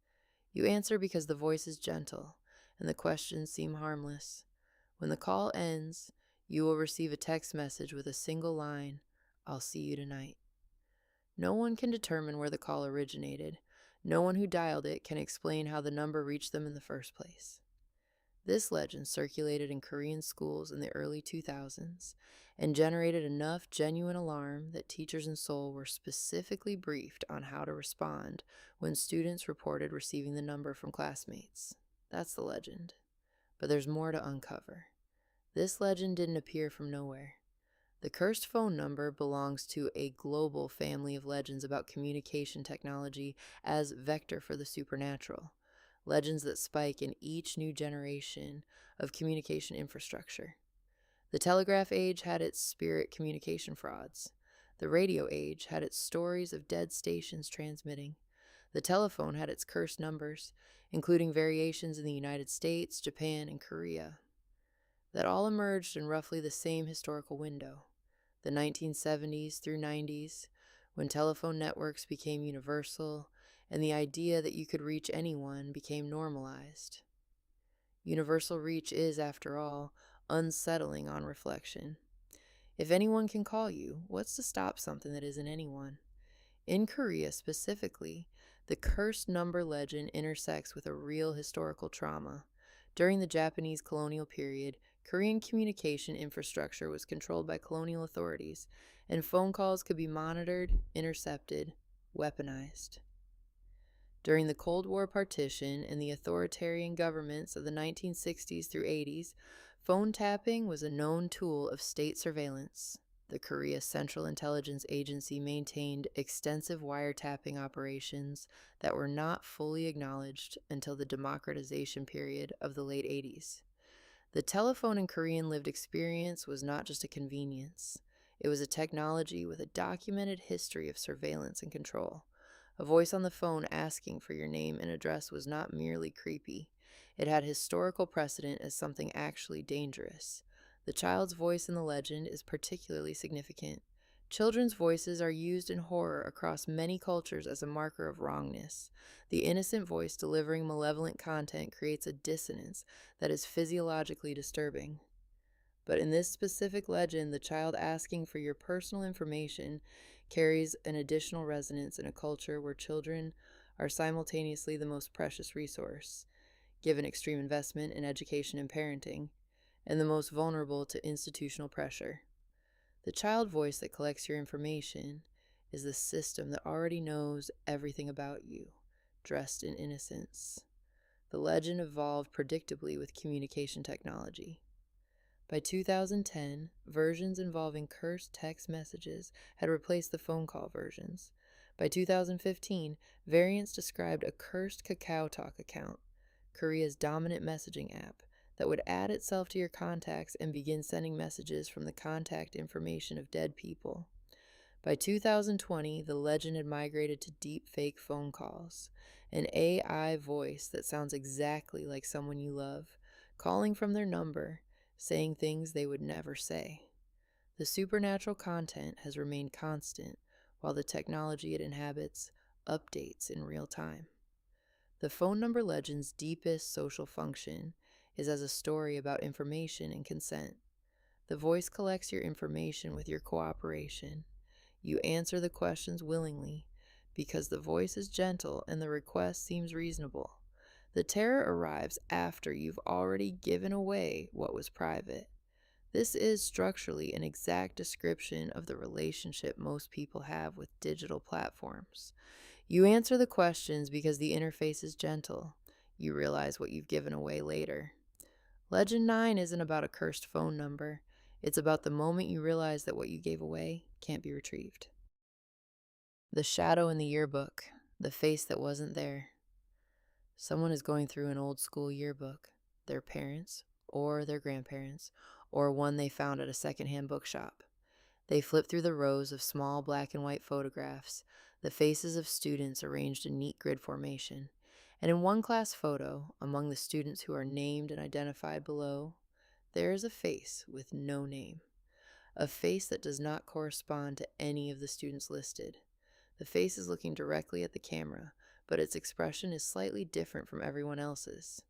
You answer because the voice is gentle, and the questions seem harmless. When the call ends, you will receive a text message with a single line, I'll see you tonight. No one can determine where the call originated. No one who dialed it can explain how the number reached them in the first place. This legend circulated in Korean schools in the early 2000s and generated enough genuine alarm that teachers in Seoul were specifically briefed on how to respond when students reported receiving the number from classmates. That's the legend. But there's more to uncover. This legend didn't appear from nowhere. The cursed phone number belongs to a global family of legends about communication technology as vector for the supernatural. Legends that spike in each new generation of communication infrastructure. The telegraph age had its spirit communication frauds. The radio age had its stories of dead stations transmitting. The telephone had its cursed numbers, including variations in the United States, Japan, and Korea, that all emerged in roughly the same historical window, the 1970s through 90s, when telephone networks became universal and the idea that you could reach anyone became normalized. Universal reach is, after all, unsettling on reflection. If anyone can call you, what's to stop something that isn't anyone? In Korea specifically, the cursed number legend intersects with a real historical trauma. During the Japanese colonial period, Korean communication infrastructure was controlled by colonial authorities, and phone calls could be monitored, intercepted, weaponized. During the Cold War partition and the authoritarian governments of the 1960s through 80s, phone tapping was a known tool of state surveillance. The Korea Central Intelligence Agency maintained extensive wiretapping operations that were not fully acknowledged until the democratization period of the late 80s. The telephone in Korean lived experience was not just a convenience. It was a technology with a documented history of surveillance and control. A voice on the phone asking for your name and address was not merely creepy. It had historical precedent as something actually dangerous. The child's voice in the legend is particularly significant. Children's voices are used in horror across many cultures as a marker of wrongness. The innocent voice delivering malevolent content creates a dissonance that is physiologically disturbing. But in this specific legend, the child asking for your personal information carries an additional resonance in a culture where children are simultaneously the most precious resource, given extreme investment in education and parenting, and the most vulnerable to institutional pressure. The child voice that collects your information is the system that already knows everything about you, dressed in innocence. The legend evolved predictably with communication technology. By 2010, versions involving cursed text messages had replaced the phone call versions. By 2015, variants described a cursed Kakao Talk account. Korea's dominant messaging app, that would add itself to your contacts and begin sending messages from the contact information of dead people. By 2020, the legend had migrated to deep fake phone calls, an AI voice that sounds exactly like someone you love, calling from their number, saying things they would never say. The supernatural content has remained constant, while the technology it inhabits updates in real time. The phone number legend's deepest social function is as a story about information and consent. The voice collects your information with your cooperation. You answer the questions willingly because the voice is gentle and the request seems reasonable. The terror arrives after you've already given away what was private. This is structurally an exact description of the relationship most people have with digital platforms. You answer the questions because the interface is gentle. You realize what you've given away later. Legend 9 isn't about a cursed phone number. It's about the moment you realize that what you gave away can't be retrieved. The shadow in the yearbook, the face that wasn't there. Someone is going through an old school yearbook, their parents or their grandparents, or one they found at a secondhand bookshop. They flip through the rows of small black and white photographs, the faces of students arranged in neat grid formation. And in one class photo, among the students who are named and identified below, there is a face with no name. A face that does not correspond to any of the students listed. The face is looking directly at the camera, but its expression is slightly different from everyone else's.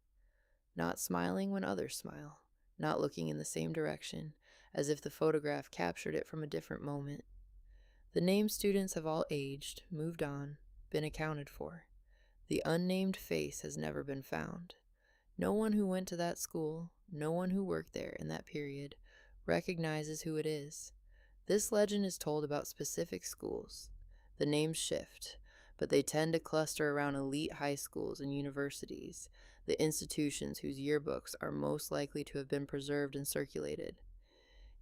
Not smiling when others smile, not looking in the same direction, as if the photograph captured it from a different moment. The named students have all aged, moved on, been accounted for. The unnamed face has never been found. No one who went to that school, no one who worked there in that period, recognizes who it is. This legend is told about specific schools. The names shift, but they tend to cluster around elite high schools and universities, the institutions whose yearbooks are most likely to have been preserved and circulated.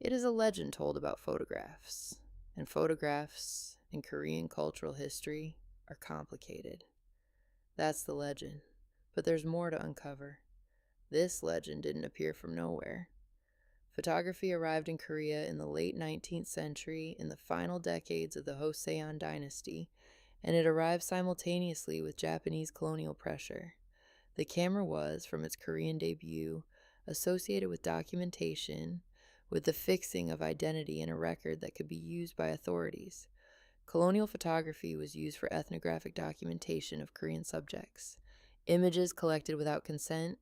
It is a legend told about photographs, and photographs in Korean cultural history are complicated. That's the legend, but there's more to uncover. This legend didn't appear from nowhere. Photography arrived in Korea in the late 19th century in the final decades of the Joseon dynasty, and it arrived simultaneously with Japanese colonial pressure. The camera was, from its Korean debut, associated with documentation, with the fixing of identity in a record that could be used by authorities. Colonial photography was used for ethnographic documentation of Korean subjects. Images collected without consent,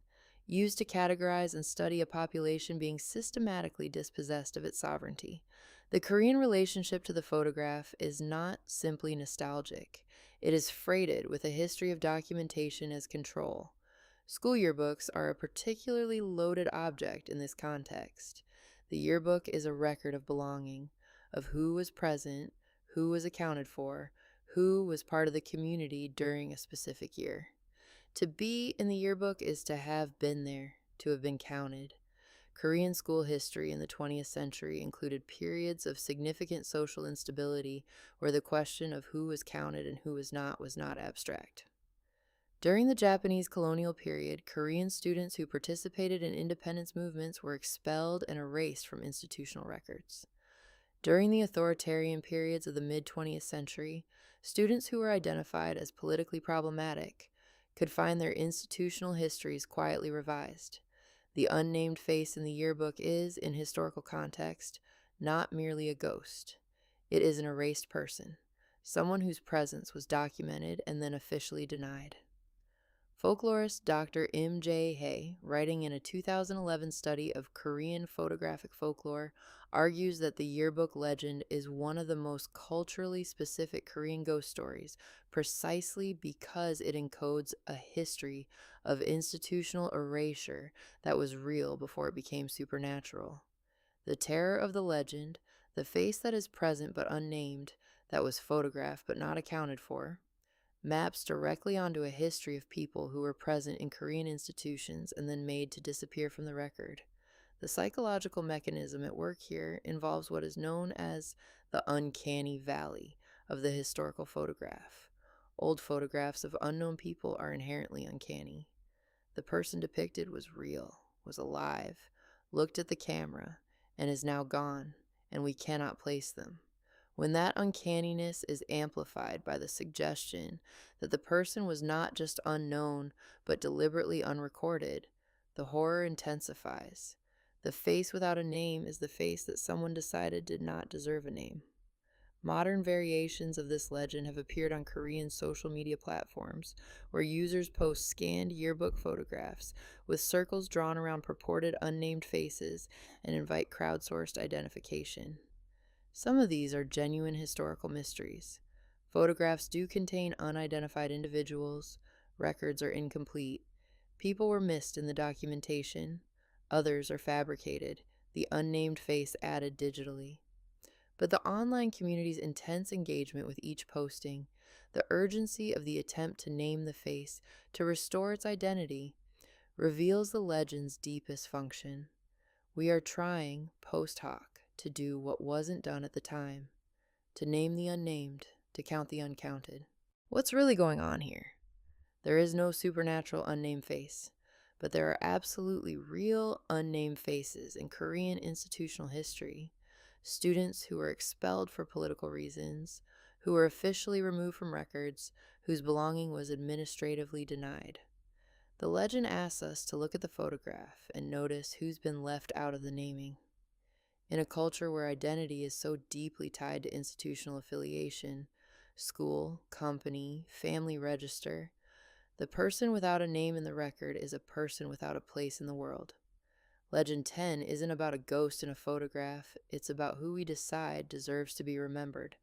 used to categorize and study a population being systematically dispossessed of its sovereignty. The Korean relationship to the photograph is not simply nostalgic. It is freighted with a history of documentation as control. School yearbooks are a particularly loaded object in this context. The yearbook is a record of belonging, of who was present, who was accounted for, who was part of the community during a specific year. To be in the yearbook is to have been there, to have been counted. Korean school history in the 20th century included periods of significant social instability where the question of who was counted and who was not abstract. During the Japanese colonial period, Korean students who participated in independence movements were expelled and erased from institutional records. During the authoritarian periods of the mid-20th century, students who were identified as politically problematic could find their institutional histories quietly revised. The unnamed face in the yearbook is, in historical context, not merely a ghost. It is an erased person, someone whose presence was documented and then officially denied. Folklorist Dr. M.J. Hae, writing in a 2011 study of Korean photographic folklore, argues that the yearbook legend is one of the most culturally specific Korean ghost stories, precisely because it encodes a history of institutional erasure that was real before it became supernatural. The terror of the legend, the face that is present but unnamed, that was photographed but not accounted for, maps directly onto a history of people who were present in Korean institutions and then made to disappear from the record. The psychological mechanism at work here involves what is known as the uncanny valley of the historical photograph. Old photographs of unknown people are inherently uncanny. The person depicted was real, was alive, looked at the camera, and is now gone, and we cannot place them. When that uncanniness is amplified by the suggestion that the person was not just unknown, but deliberately unrecorded, the horror intensifies. The face without a name is the face that someone decided did not deserve a name. Modern variations of this legend have appeared on Korean social media platforms, where users post scanned yearbook photographs with circles drawn around purported unnamed faces and invite crowdsourced identification. Some of these are genuine historical mysteries. Photographs do contain unidentified individuals, records are incomplete, people were missed in the documentation, others are fabricated, the unnamed face added digitally. But the online community's intense engagement with each posting, the urgency of the attempt to name the face, to restore its identity, reveals the legend's deepest function. We are trying, post hoc, to do what wasn't done at the time, to name the unnamed, to count the uncounted. What's really going on here? There is no supernatural unnamed face, but there are absolutely real unnamed faces in Korean institutional history. Students who were expelled for political reasons, who were officially removed from records, whose belonging was administratively denied. The legend asks us to look at the photograph and notice who's been left out of the naming. In a culture where identity is so deeply tied to institutional affiliation, school, company, family register, the person without a name in the record is a person without a place in the world. Legend 10 isn't about a ghost in a photograph, it's about who we decide deserves to be remembered,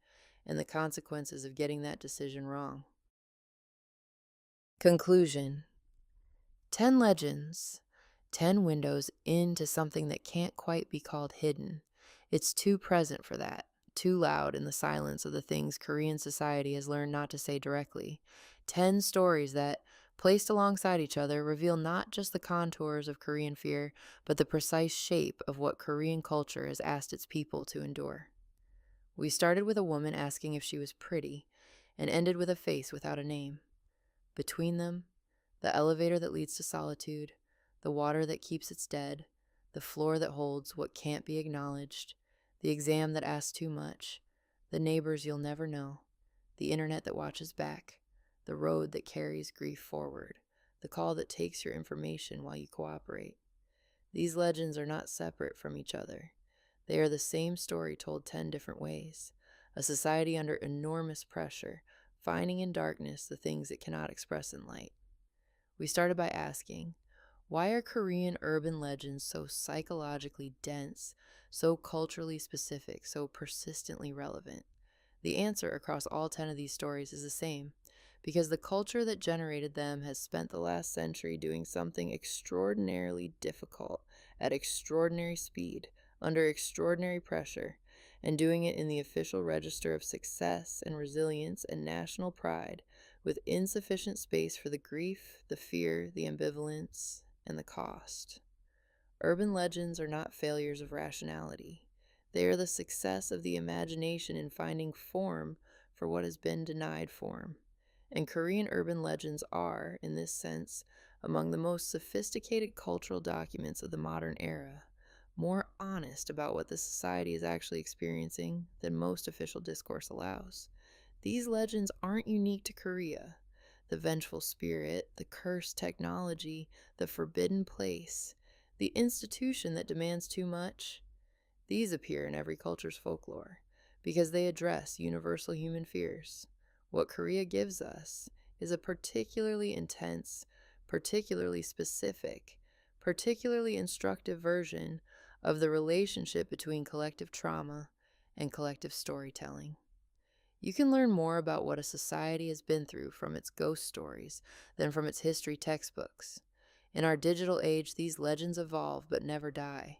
and the consequences of getting that decision wrong. Conclusion: 10 legends, 10 windows into something that can't quite be called hidden. It's too present for that, too loud in the silence of the things Korean society has learned not to say directly. 10 stories that, placed alongside each other, reveal not just the contours of Korean fear, but the precise shape of what Korean culture has asked its people to endure. We started with a woman asking if she was pretty, and ended with a face without a name. Between them, the elevator that leads to solitude, the water that keeps its dead, the floor that holds what can't be acknowledged, the exam that asks too much, the neighbors you'll never know, the internet that watches back, the road that carries grief forward, the call that takes your information while you cooperate. These legends are not separate from each other. They are the same story told 10 different ways, a society under enormous pressure, finding in darkness the things it cannot express in light. We started by asking, why are Korean urban legends so psychologically dense, so culturally specific, so persistently relevant? The answer across all 10 of these stories is the same, because the culture that generated them has spent the last century doing something extraordinarily difficult, at extraordinary speed, under extraordinary pressure, and doing it in the official register of success and resilience and national pride, with insufficient space for the grief, the fear, the ambivalence, and the cost. Urban legends are not failures of rationality. They are the success of the imagination in finding form for what has been denied form. And Korean urban legends are, in this sense, among the most sophisticated cultural documents of the modern era, more honest about what the society is actually experiencing than most official discourse allows. These legends aren't unique to Korea. The vengeful spirit, the cursed technology, the forbidden place, the institution that demands too much, these appear in every culture's folklore because they address universal human fears. What Korea gives us is a particularly intense, particularly specific, particularly instructive version of the relationship between collective trauma and collective storytelling. You can learn more about what a society has been through from its ghost stories than from its history textbooks. In our digital age, these legends evolve but never die.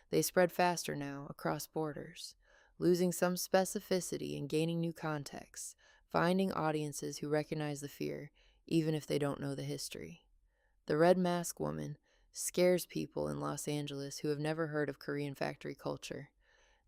They spread faster now, across borders, losing some specificity and gaining new contexts, finding audiences who recognize the fear, even if they don't know the history. The Red Mask Woman scares people in Los Angeles who have never heard of Korean factory culture.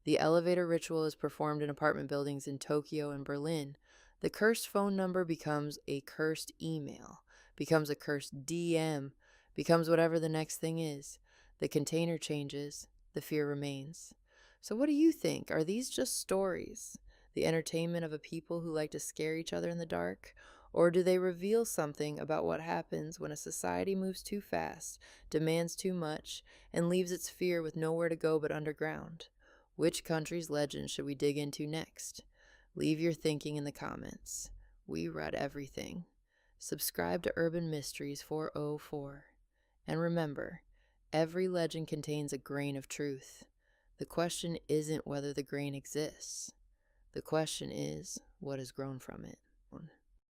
The elevator ritual is performed in apartment buildings in Tokyo and Berlin. The cursed phone number becomes a cursed email, becomes a cursed DM, becomes whatever the next thing is. The container changes, the fear remains. So what do you think? Are these just stories? The entertainment of a people who like to scare each other in the dark? Or do they reveal something about what happens when a society moves too fast, demands too much, and leaves its fear with nowhere to go but underground? Which country's legend should we dig into next? Leave your thinking in the comments. We read everything. Subscribe to Urban Mysteries 404. And remember, every legend contains a grain of truth. The question isn't whether the grain exists. The question is, what has grown from it?